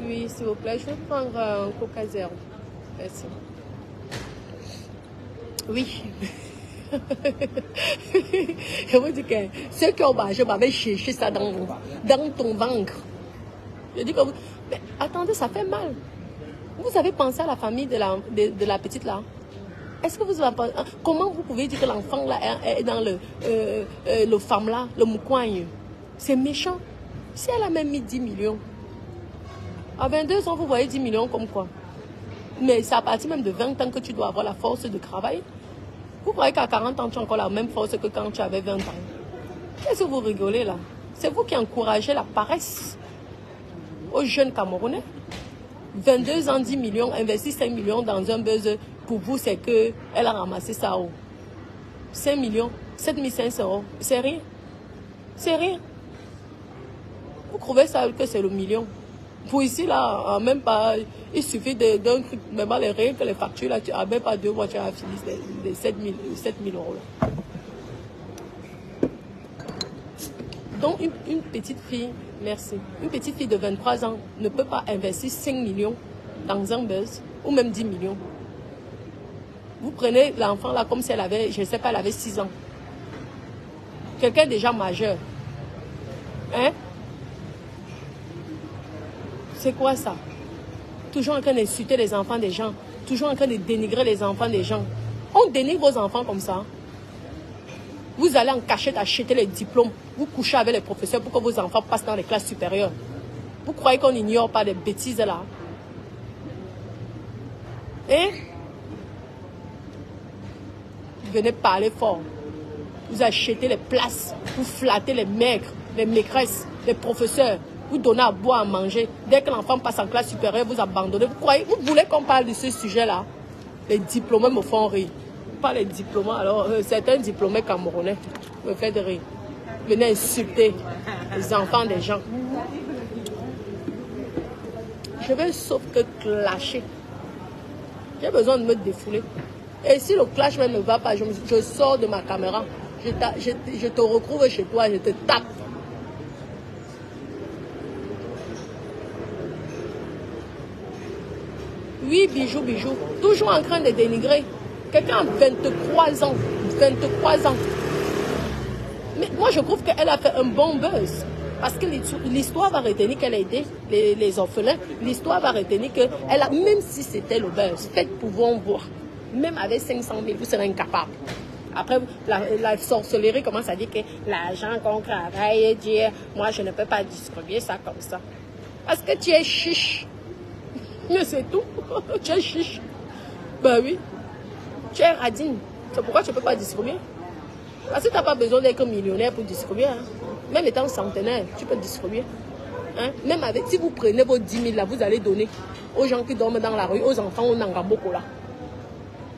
S1: Oui, s'il vous plaît, je vais prendre un Coca Zéro. Merci. Oui. Je vous dis que ceux qui ont mangé m'avaient cherché ça dans ton ventre. Je dis que vous... Mais attendez, ça fait mal. Vous avez pensé à la famille de la petite là? Est-ce que vous avez pensé... Comment vous pouvez dire que l'enfant là est dans le femme là, le moukoigne? C'est méchant. Si elle a même mis 10 millions, à 22 ans, vous voyez 10 millions comme quoi? Mais c'est à partir même de 20 ans que tu dois avoir la force de travail. Vous croyez qu'à 40 ans, tu as encore la même force que quand tu avais 20 ans? Qu'est-ce que vous rigolez là? C'est vous qui encouragez la paresse aux jeunes Camerounais. 22 ans, 10 millions, investir 5 millions dans un buzz, pour vous, c'est qu'elle a ramassé ça haut. 5 millions, 7500 euros, c'est rien. C'est rien. Vous trouvez ça que c'est le million? Pour ici, là, même pas, il suffit d'un truc, même les rien que les factures, là, tu n'as même pas 2 mois, tu as fini les 7 000 euros. Là. Donc, une petite fille, merci, une petite fille de 23 ans ne peut pas investir 5 millions dans un buzz, ou même 10 millions. Vous prenez l'enfant là comme si elle avait, je ne sais pas, elle avait 6 ans. Quelqu'un déjà majeur. Hein? C'est quoi ça? Toujours en train d'insulter les enfants des gens. Toujours en train de dénigrer les enfants des gens. On dénigre vos enfants comme ça. Vous allez en cachette acheter les diplômes. Vous couchez avec les professeurs pour que vos enfants passent dans les classes supérieures. Vous croyez qu'on n'ignore pas des bêtises là? Hein? Vous venez parler fort. Vous achetez les places. Vous flattez les maigres, les maigresses, les professeurs. Vous donnez à boire, à manger. Dès que l'enfant passe en classe supérieure, vous abandonnez. Vous voulez qu'on parle de ce sujet-là? Les diplômés me font rire. Pas les diplômés, alors certains diplômés camerounais me font rire. Venez insulter les enfants des gens. Je vais sauf que clasher. J'ai besoin de me défouler. Et si le clash même ne va pas, je sors de ma caméra. Je te retrouve chez toi, je te tape. Oui, bijou, bijou. Toujours en train de dénigrer. Quelqu'un a 23 ans. 23 ans. Mais moi, je trouve qu'elle a fait un bon buzz. Parce que l'histoire va retenir qu'elle a aidé les orphelins. L'histoire va retenir qu'elle a, même si c'était le buzz, faites pouvoir voir. Même avec 500 000, vous serez incapable. Après, la sorcellerie commence à dire que l'argent qu'on travaille, dire, moi, je ne peux pas distribuer ça comme ça. Parce que tu es chiche. Mais c'est tout. Tu es chiche. Ben oui. Tu es radine. C'est pourquoi tu ne peux pas distribuer. Parce que tu n'as pas besoin d'être millionnaire pour distribuer. Hein. Même étant centenaire, tu peux distribuer. Hein? Même avec, si vous prenez vos 10 000 là, vous allez donner aux gens qui dorment dans la rue, aux enfants au Nangamboko là.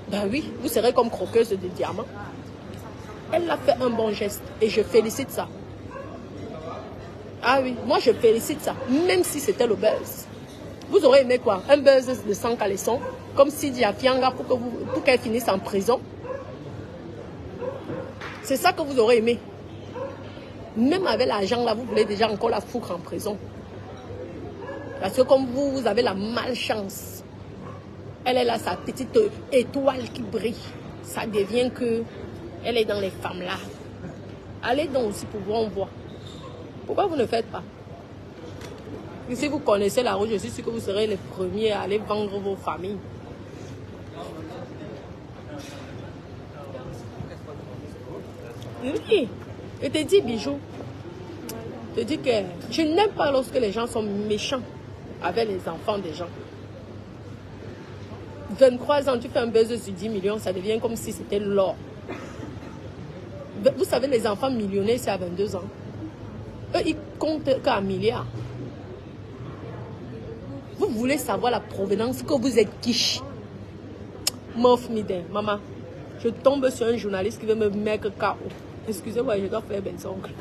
S1: Ben oui, vous serez comme croqueuse de diamants. Elle a fait un bon geste et je félicite ça. Ah oui, moi je félicite ça, même si c'était le buzz. Vous aurez aimé quoi? Un buzz de 100 caleçons, comme Sidi Afianga pour qu'elle finisse en prison. C'est ça que vous aurez aimé. Même avec l'argent là, vous voulez déjà encore la foutre en prison. Parce que comme vous avez la malchance. Elle est là, sa petite étoile qui brille. Ça devient que elle est dans les femmes là. Allez donc aussi pour voir, on voit. Pourquoi vous ne faites pas? Et si vous connaissez la route, je suis sûr que vous serez les premiers à aller vendre vos familles. Oui, je te dis, Bijou, je te dis que je n'aime pas lorsque les gens sont méchants avec les enfants des gens. 23 ans, tu fais un buzz sur 10 millions, ça devient comme si c'était l'or. Vous savez, les enfants millionnaires, c'est à 22 ans. Eux, ils comptent qu'à un milliard. Vous voulez savoir la provenance que vous êtes quiche. Mof Miden, maman, je tombe sur un journaliste qui veut me mettre KO. Excusez-moi, je dois faire mes ongles.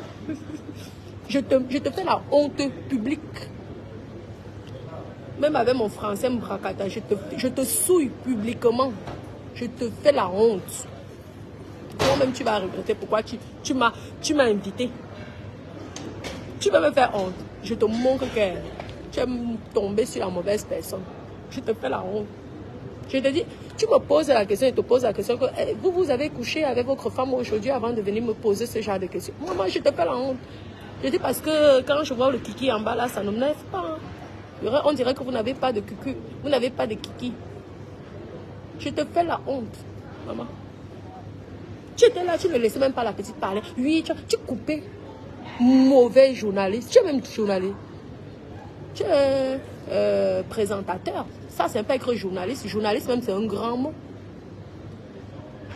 S1: Je te fais la honte publique. Même avec mon français Mbrakata, je te souille publiquement. Je te fais la honte. Toi-même, tu vas regretter pourquoi tu m'as invité. Tu vas me faire honte. Je te montre que tu es tombé sur la mauvaise personne. Je te fais la honte. Je te dis, tu me poses la question et te poses la question que vous avez couché avec votre femme aujourd'hui avant de venir me poser ce genre de questions. Moi, je te fais la honte. Je dis parce que quand je vois le kiki en bas là, ça ne me lève pas. Hein. On dirait que vous n'avez pas de cucu. Vous n'avez pas de kiki. Je te fais la honte, maman. Tu étais là, tu ne laissais même pas la petite parler. Oui, tu coupais. Mauvais journaliste. Tu es même journaliste. Tu es présentateur. Ça, c'est pas écrit journaliste. Journaliste, même, c'est un grand mot.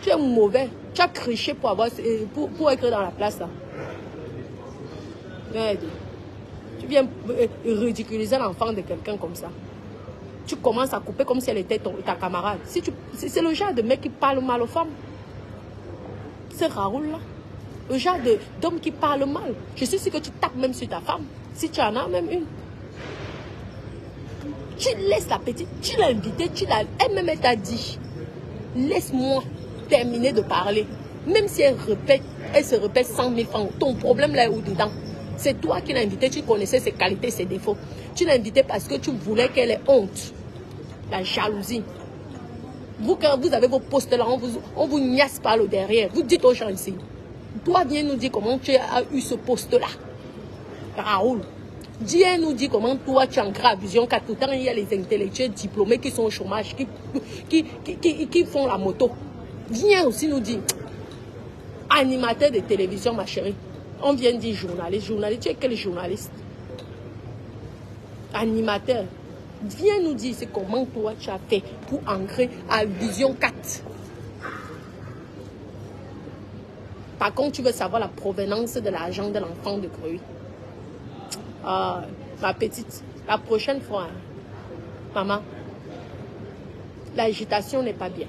S1: Tu es mauvais. Tu as criché pour écrire dans la place là. Merde. Tu viens ridiculiser l'enfant de quelqu'un comme ça. Tu commences à couper comme si elle était ta camarade. C'est le genre de mec qui parle mal aux femmes. C'est Raoul là. Le genre d'homme qui parle mal. Je suis sûre que tu tapes même sur ta femme. Si tu en as même une. Tu laisses la petite. Tu l'as invitée. Elle-même elle t'a dit. Laisse-moi terminer de parler. Même si elle se répète 100 000 fois. Ton problème là est où dedans? C'est toi qui l'as invitée. Tu connaissais ses qualités, ses défauts. Tu l'as invitée parce que tu voulais qu'elle ait honte. La jalousie. Vous, quand vous avez vos postes là, on vous niasse par le derrière. Vous dites aux gens ici. Toi, viens nous dire comment tu as eu ce poste-là. Raoul, viens nous dire comment toi, tu as ancré à Vision 4. Pourtant, il y a les intellectuels diplômés qui sont au chômage, qui font la moto. Viens aussi nous dire. Animateur de télévision, ma chérie. On vient dire journaliste. Journaliste, tu es quel journaliste? Animateur. Viens nous dire c'est comment toi, tu as fait pour ancrer à Vision 4. Par contre, tu veux savoir la provenance de l'argent de l'enfant de Gruy. Ah, ma petite, la prochaine fois, hein, maman, l'agitation n'est pas bien.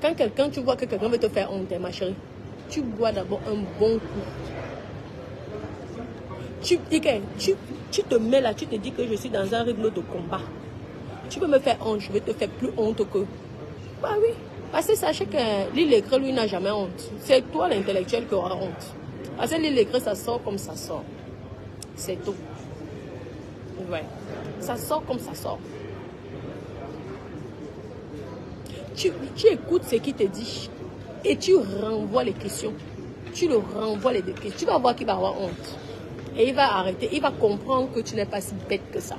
S1: Quand tu vois que quelqu'un veut te faire honte, ma chérie, tu bois d'abord un bon coup. Tu te mets là, tu te dis que je suis dans un rythme de combat. Tu veux me faire honte, je vais te faire plus honte que... Bah oui. Parce que sachez que l'île écrit, lui, n'a jamais honte. C'est toi, l'intellectuel, qui aura honte. Parce que l'île écrit, ça sort comme ça sort. C'est tout. Ouais. Ça sort comme ça sort. Tu écoutes ce qu'il te dit. Et tu renvoies les questions. Tu le renvoies les questions. Tu vas voir qu'il va avoir honte. Et il va arrêter. Il va comprendre que tu n'es pas si bête que ça.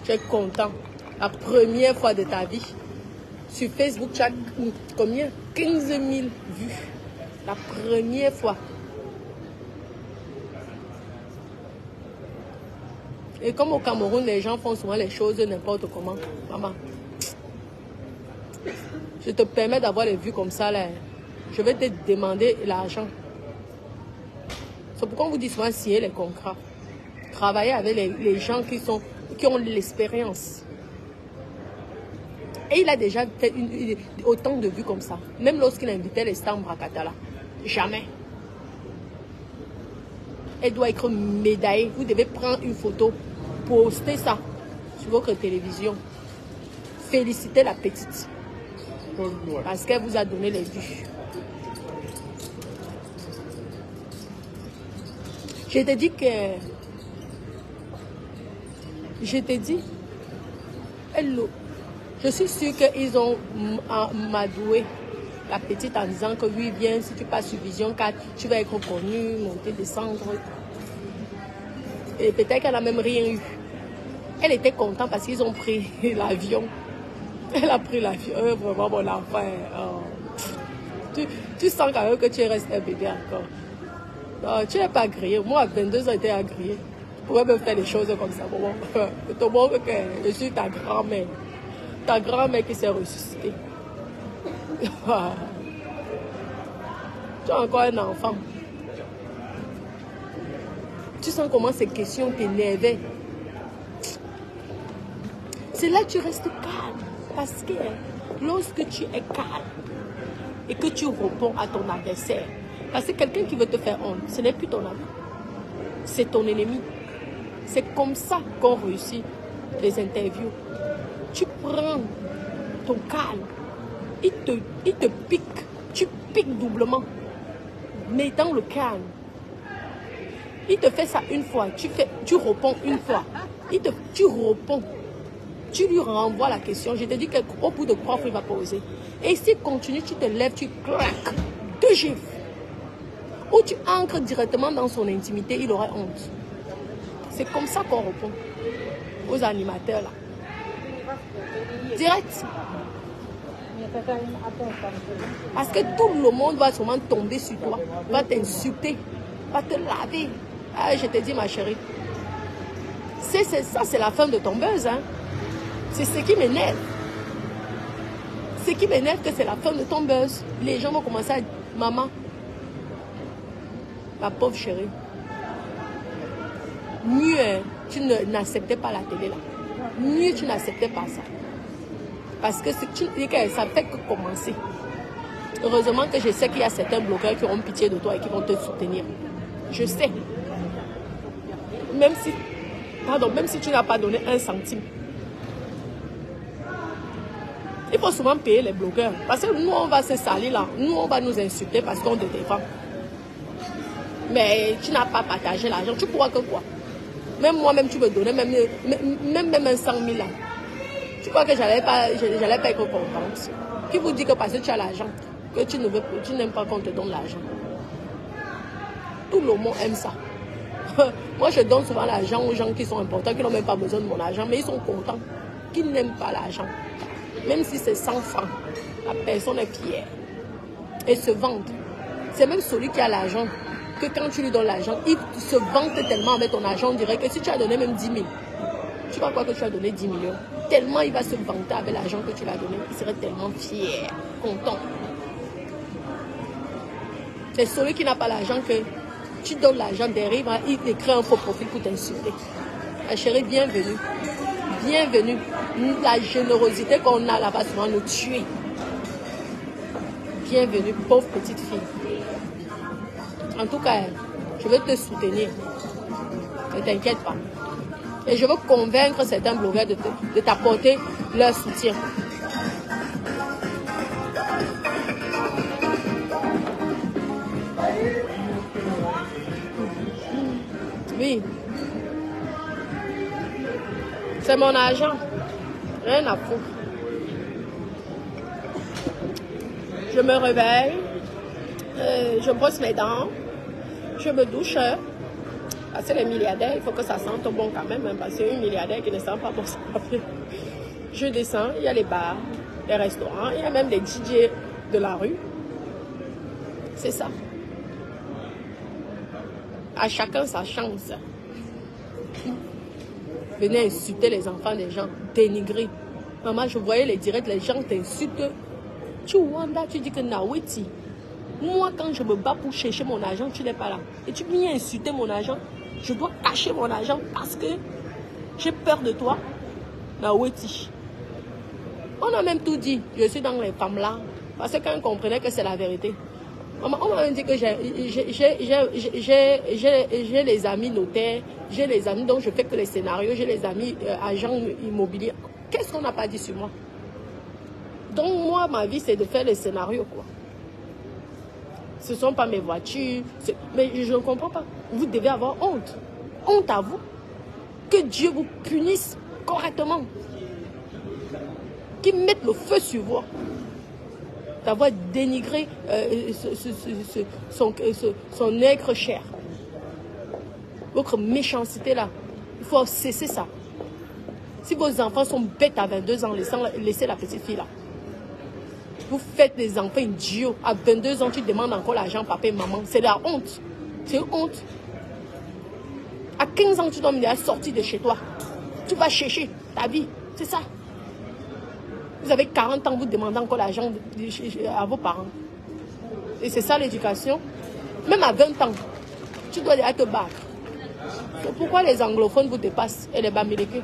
S1: Tu es content. La première fois de ta vie. Sur Facebook, tu as combien? 15 000 vues. La première fois. Et comme au Cameroun, les gens font souvent les choses n'importe comment. Maman, je te permets d'avoir les vues comme ça, là. Je vais te demander l'argent. C'est pourquoi on vous dit souvent signer les contrats. Travailler avec les gens qui ont l'expérience. Et il a déjà fait autant de vues comme ça. Même lorsqu'il invitait les stars Bracatala. Jamais. Elle doit être médaillée. Vous devez prendre une photo, poster ça sur votre télévision. Félicitez la petite. Parce qu'elle vous a donné les vues. Je te dis que... Je te dis... Hello. Je suis sûre qu'ils ont madoué la petite en disant que oui, viens, si tu passes sur Vision 4, tu vas être reconnu, monter, descendre. Et peut-être qu'elle n'a même rien eu. Elle était contente parce qu'ils ont pris l'avion. Elle a pris l'avion. Vraiment, mon enfant. Oh. Tu sens quand même que tu restes un bébé encore. Non, tu n'es pas grillé. Moi, à 22 ans, j'étais agréé. Je pourrais même faire des choses comme ça. Bon, je te montre que je suis ta grand-mère. Ta grand-mère qui s'est ressuscitée. Tu es encore un enfant. Tu sens comment ces questions t'énervaient. C'est là que tu restes calme. Parce que lorsque tu es calme et que tu réponds à ton adversaire, parce que quelqu'un qui veut te faire honte, ce n'est plus ton ami. C'est ton ennemi. C'est comme ça qu'on réussit les interviews. Tu prends ton calme. Il te pique. Tu piques doublement. Mais dans le calme. Il te fait ça une fois. Tu réponds une fois. Tu réponds. Tu lui renvoies la question. Je te dis qu'au bout de 3 fois, il va poser. Et s'il continue, tu te lèves, tu claques 2 gifles. Ou tu ancres directement dans son intimité, il aura honte. C'est comme ça qu'on répond aux animateurs là. Direct. Parce que tout le monde va sûrement tomber sur toi, va t'insulter, va te laver. Ah, je te dis ma chérie. Ça, c'est la fin de ton buzz. Hein? C'est ce qui m'énerve. Ce qui m'énerve, que c'est la fin de ton buzz. Les gens vont commencer à dire, maman, ma pauvre chérie, mieux tu n'acceptais pas la télé là. Mieux tu n'acceptais pas ça. Parce que ça fait que commencer. Heureusement que je sais qu'il y a certains blogueurs qui auront pitié de toi et qui vont te soutenir. Je sais. Même si tu n'as pas donné 1 centime. Il faut souvent payer les blogueurs. Parce que nous, on va se salir là. Nous, on va nous insulter parce qu'on te défend. Mais tu n'as pas partagé l'argent. Tu crois que quoi? Même moi-même, tu me donnais même un 100 000 là. Tu crois que j'allais pas être contente? Qui vous dit que parce que tu as l'argent, que tu n'aimes pas qu'on te donne l'argent? Tout le monde aime ça. Moi, je donne souvent l'argent aux gens qui sont importants, qui n'ont même pas besoin de mon argent, mais ils sont contents, qui n'aiment pas l'argent. Même si c'est 100 francs, la personne est fière. Et se vante. C'est même celui qui a l'argent, que quand tu lui donnes l'argent, il se vante tellement avec ton argent, on dirait que si tu as donné même 10 000, tu vas croire que tu as donné 10 millions. Tellement il va se vanter avec l'argent que tu l'as donné, il serait tellement fier, content. C'est celui qui n'a pas l'argent que tu donnes l'argent derrière, il écrit un faux profil pour t'insulter. Ma chérie, bienvenue. Bienvenue. La générosité qu'on a là-bas souvent nous tue. Bienvenue, pauvre petite fille. En tout cas, je vais te soutenir. Ne t'inquiète pas. Et je veux convaincre certains blogueurs de t'apporter leur soutien. Oui. C'est mon argent. Rien à foutre. Je me réveille. Je brosse mes dents. Je me douche. Parce que les milliardaires, il faut que ça sente bon quand même. Parce qu'une milliardaire qui ne sent pas bon, ça va bien. Je descends. Il y a les bars, les restaurants. Il y a même les DJ de la rue. C'est ça. À chacun sa chance. Venez insulter les enfants des gens, dénigrer. Maman, je voyais les directs, les gens t'insultent. Tu Wanda, tu dis que Naweti. Moi, quand je me bats pour chercher mon argent, tu n'es pas là. Et tu viens insulter mon argent. Je dois cacher mon argent parce que j'ai peur de toi. Naweti. On a même tout dit. Je suis dans les femmes là. Parce que quand on comprenait que c'est la vérité. On m'a même dit que j'ai les amis notaires, j'ai les amis dont je fais que les scénarios, j'ai les amis agents immobiliers. Qu'est-ce qu'on n'a pas dit sur moi? Donc moi, ma vie, c'est de faire les scénarios, quoi. Ce ne sont pas mes voitures. Mais je ne comprends pas. Vous devez avoir honte. Honte à vous. Que Dieu vous punisse correctement. Qu'il mette le feu sur vous. D'avoir dénigré son aigre chair. Votre méchanceté là. Il faut cesser ça. Si vos enfants sont bêtes à 22 ans, laissez la petite fille là. Vous faites des enfants idiots. À 22 ans, tu demandes encore l'argent, papa et maman. C'est la honte. C'est une honte. À 15 ans, tu dois me sortir de chez toi. Tu vas chercher ta vie. C'est ça. Vous avez 40 ans, vous demandez encore l'argent à vos parents. Et c'est ça l'éducation. Même à 20 ans, tu dois te battre. Pourquoi les anglophones vous dépassent et les bamileke?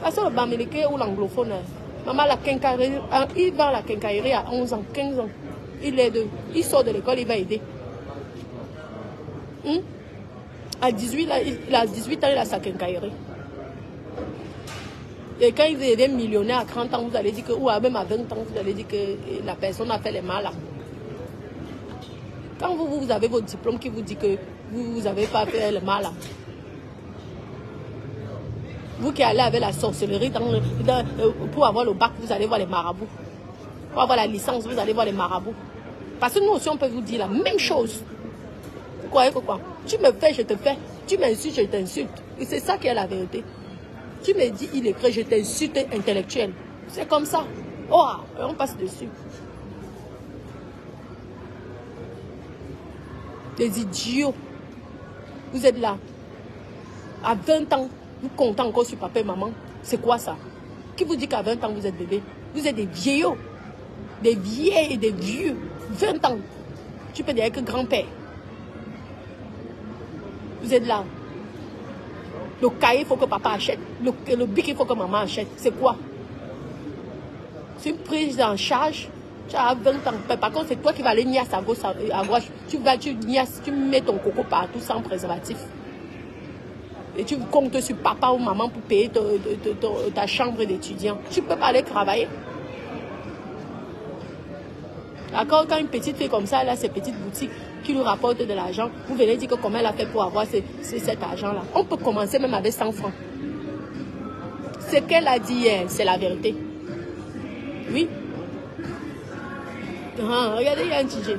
S1: Parce que le bamileke ou l'anglophone, maman, la quincaillerie, il va à la quincaillerie à 11 ans, 15 ans. Il sort de l'école, il va aider. À 18 ans, il a sa quincaillerie. Et quand il devient millionnaire à 30 ans, vous allez dire que, ou même à 20 ans, vous allez dire que la personne a fait les mal. Quand vous avez votre diplôme qui vous dit que vous n'avez pas fait le mal. Vous qui allez avec la sorcellerie pour avoir le bac, vous allez voir les marabouts. Pour avoir la licence, vous allez voir les marabouts. Parce que nous aussi, on peut vous dire la même chose. Vous croyez que quoi? Tu me fais, je te fais. Tu m'insultes, je t'insulte. Et c'est ça qui est la vérité. Tu me dis illettré, je t'insulte intellectuel. C'est comme ça. Oh, on passe dessus. Des idiots. Vous êtes là. À 20 ans, vous comptez encore sur papa et maman. C'est quoi ça? Qui vous dit qu'à 20 ans, vous êtes bébé? Vous êtes des vieillots. Des vieilles et des vieux. 20 ans. Tu peux dire que grand-père. Vous êtes là. Le cahier, il faut que papa achète. Le bic, il faut que maman achète. C'est quoi? C'est une prise en charge. Tu as 20 ans. Par contre, c'est toi qui vas aller niasse à gauche, à droite. Tu niasse, tu mets ton coco partout sans préservatif. Et tu comptes sur papa ou maman pour payer ta chambre d'étudiant. Tu ne peux pas aller travailler. D'accord? Quand une petite fille comme ça, elle a ses petites boutiques qui lui rapportent de l'argent, vous venez dire que comment elle a fait pour avoir cet argent-là. On peut commencer même avec 100 francs. Ce qu'elle a dit hier, c'est la vérité. Oui. Regardez, il y a un DJ.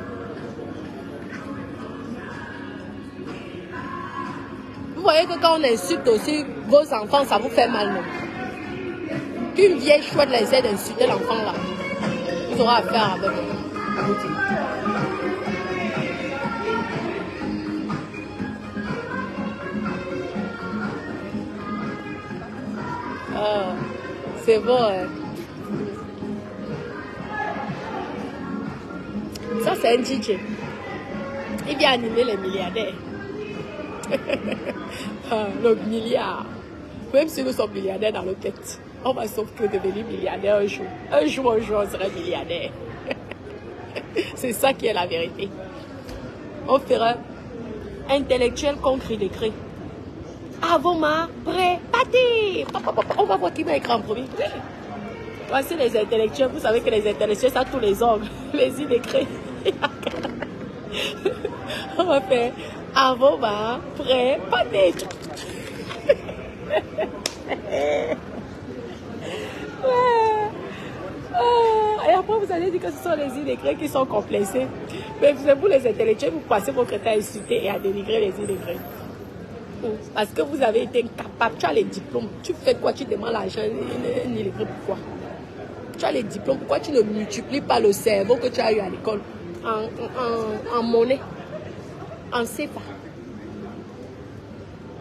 S1: Vous voyez que quand on insulte aussi vos enfants, ça vous fait mal, non? Qu'une vieille chouette essaie d'insulter l'enfant là, vous aurez affaire avec eux. C'est bon, hein? Ça, c'est un DJ. Il vient animer les milliardaires. Le milliard. Même si nous sommes milliardaires dans nos têtes, on va sauf que devenir milliardaire un jour. Un jour, on sera milliardaire. C'est ça qui est la vérité. On fera intellectuel contre illettré. Avant ma prêt, pâté. On va voir qui va écrire en premier. Voici les intellectuels. Vous savez que les intellectuels, ça tous les ongles. Les illettrés. On va faire avant ma prêt, pâté. Et après, vous allez dire que ce sont les illettrés qui sont complexés. Mais vous, les intellectuels, vous passez votre temps à insulter et à dénigrer les illettrés. Parce que vous avez été incapable. Tu as les diplômes. Tu fais quoi? Tu demandes l'argent. Un illettré, pourquoi? Tu as les diplômes. Pourquoi tu ne multiplies pas le cerveau que tu as eu à l'école en monnaie, en CFA?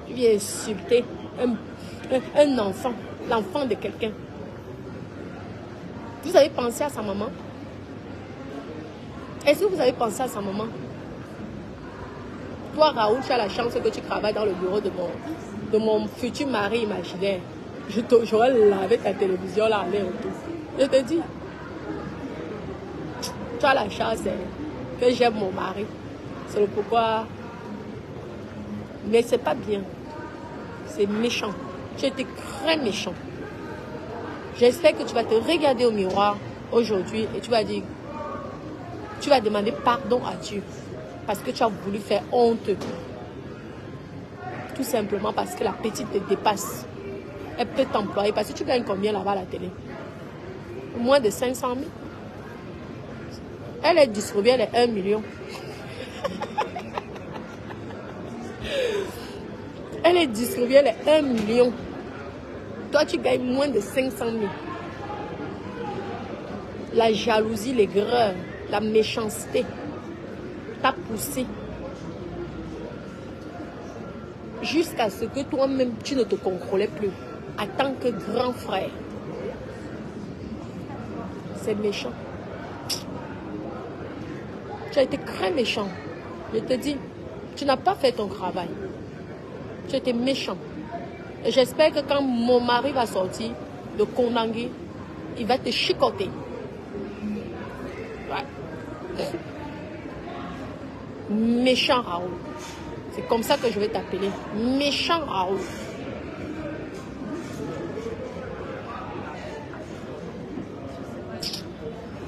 S1: Tu viens insulter un enfant, l'enfant de quelqu'un. Vous avez pensé à sa maman? Est-ce que vous avez pensé à sa maman? Toi, Raoul, tu as la chance que tu travailles dans le bureau de mon futur mari imaginaire. J'aurais lavé ta télévision là, aller-retour. Je te dis. Tu as la chance que j'aime mon mari. C'est le pourquoi. Mais c'est pas bien. C'est méchant. Tu étais très méchant. J'espère que tu vas te regarder au miroir aujourd'hui et tu vas dire, tu vas demander pardon à Dieu parce que tu as voulu faire honte. Tout simplement parce que la petite te dépasse. Elle peut t'employer parce que tu gagnes combien là-bas à la télé? Moins de 500 000. Elle est distribuée, elle est 1 million. Elle est distribuée, elle est 1 million. Toi, tu gagnes moins de 500 000. La jalousie, l'aigreur, la méchanceté t'a poussé jusqu'à ce que toi-même, tu ne te contrôlais plus en tant que grand frère. C'est méchant. Tu as été très méchant. Je te dis, tu n'as pas fait ton travail. Tu étais méchant. Et j'espère que quand mon mari va sortir de Konangui, il va te chicoter. Ouais. Méchant Raoul. C'est comme ça que je vais t'appeler. Méchant Raoul.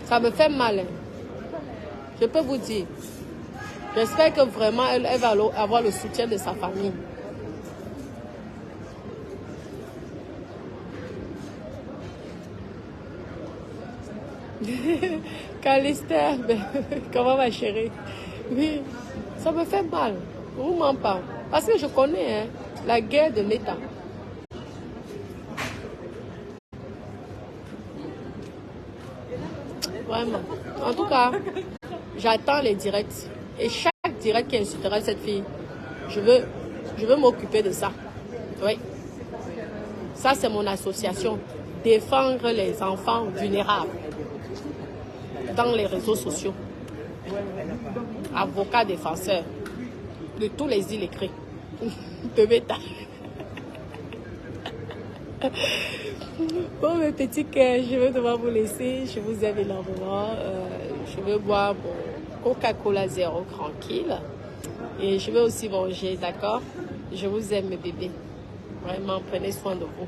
S1: Ça me fait mal. Hein. Je peux vous dire. J'espère que vraiment elle va avoir le soutien de sa famille. Calister, comment ma chérie? Oui, ça me fait mal. Vous m'en parlez. Parce que je connais hein, la guerre de l'État. Vraiment. En tout cas, j'attends les directs. Et chaque direct qui insultera cette fille, je veux m'occuper de ça. Oui. Ça, c'est mon association. Défendre les enfants vulnérables dans les réseaux sociaux. Avocat défenseur de tous les îles écrits. De Beta. Bon, mes petits cœurs, je vais devoir vous laisser. Je vous aime énormément. Je vais boire mon Coca-Cola zéro tranquille. Et je vais aussi manger, d'accord? Je vous aime, mes bébés. Vraiment, prenez soin de vous.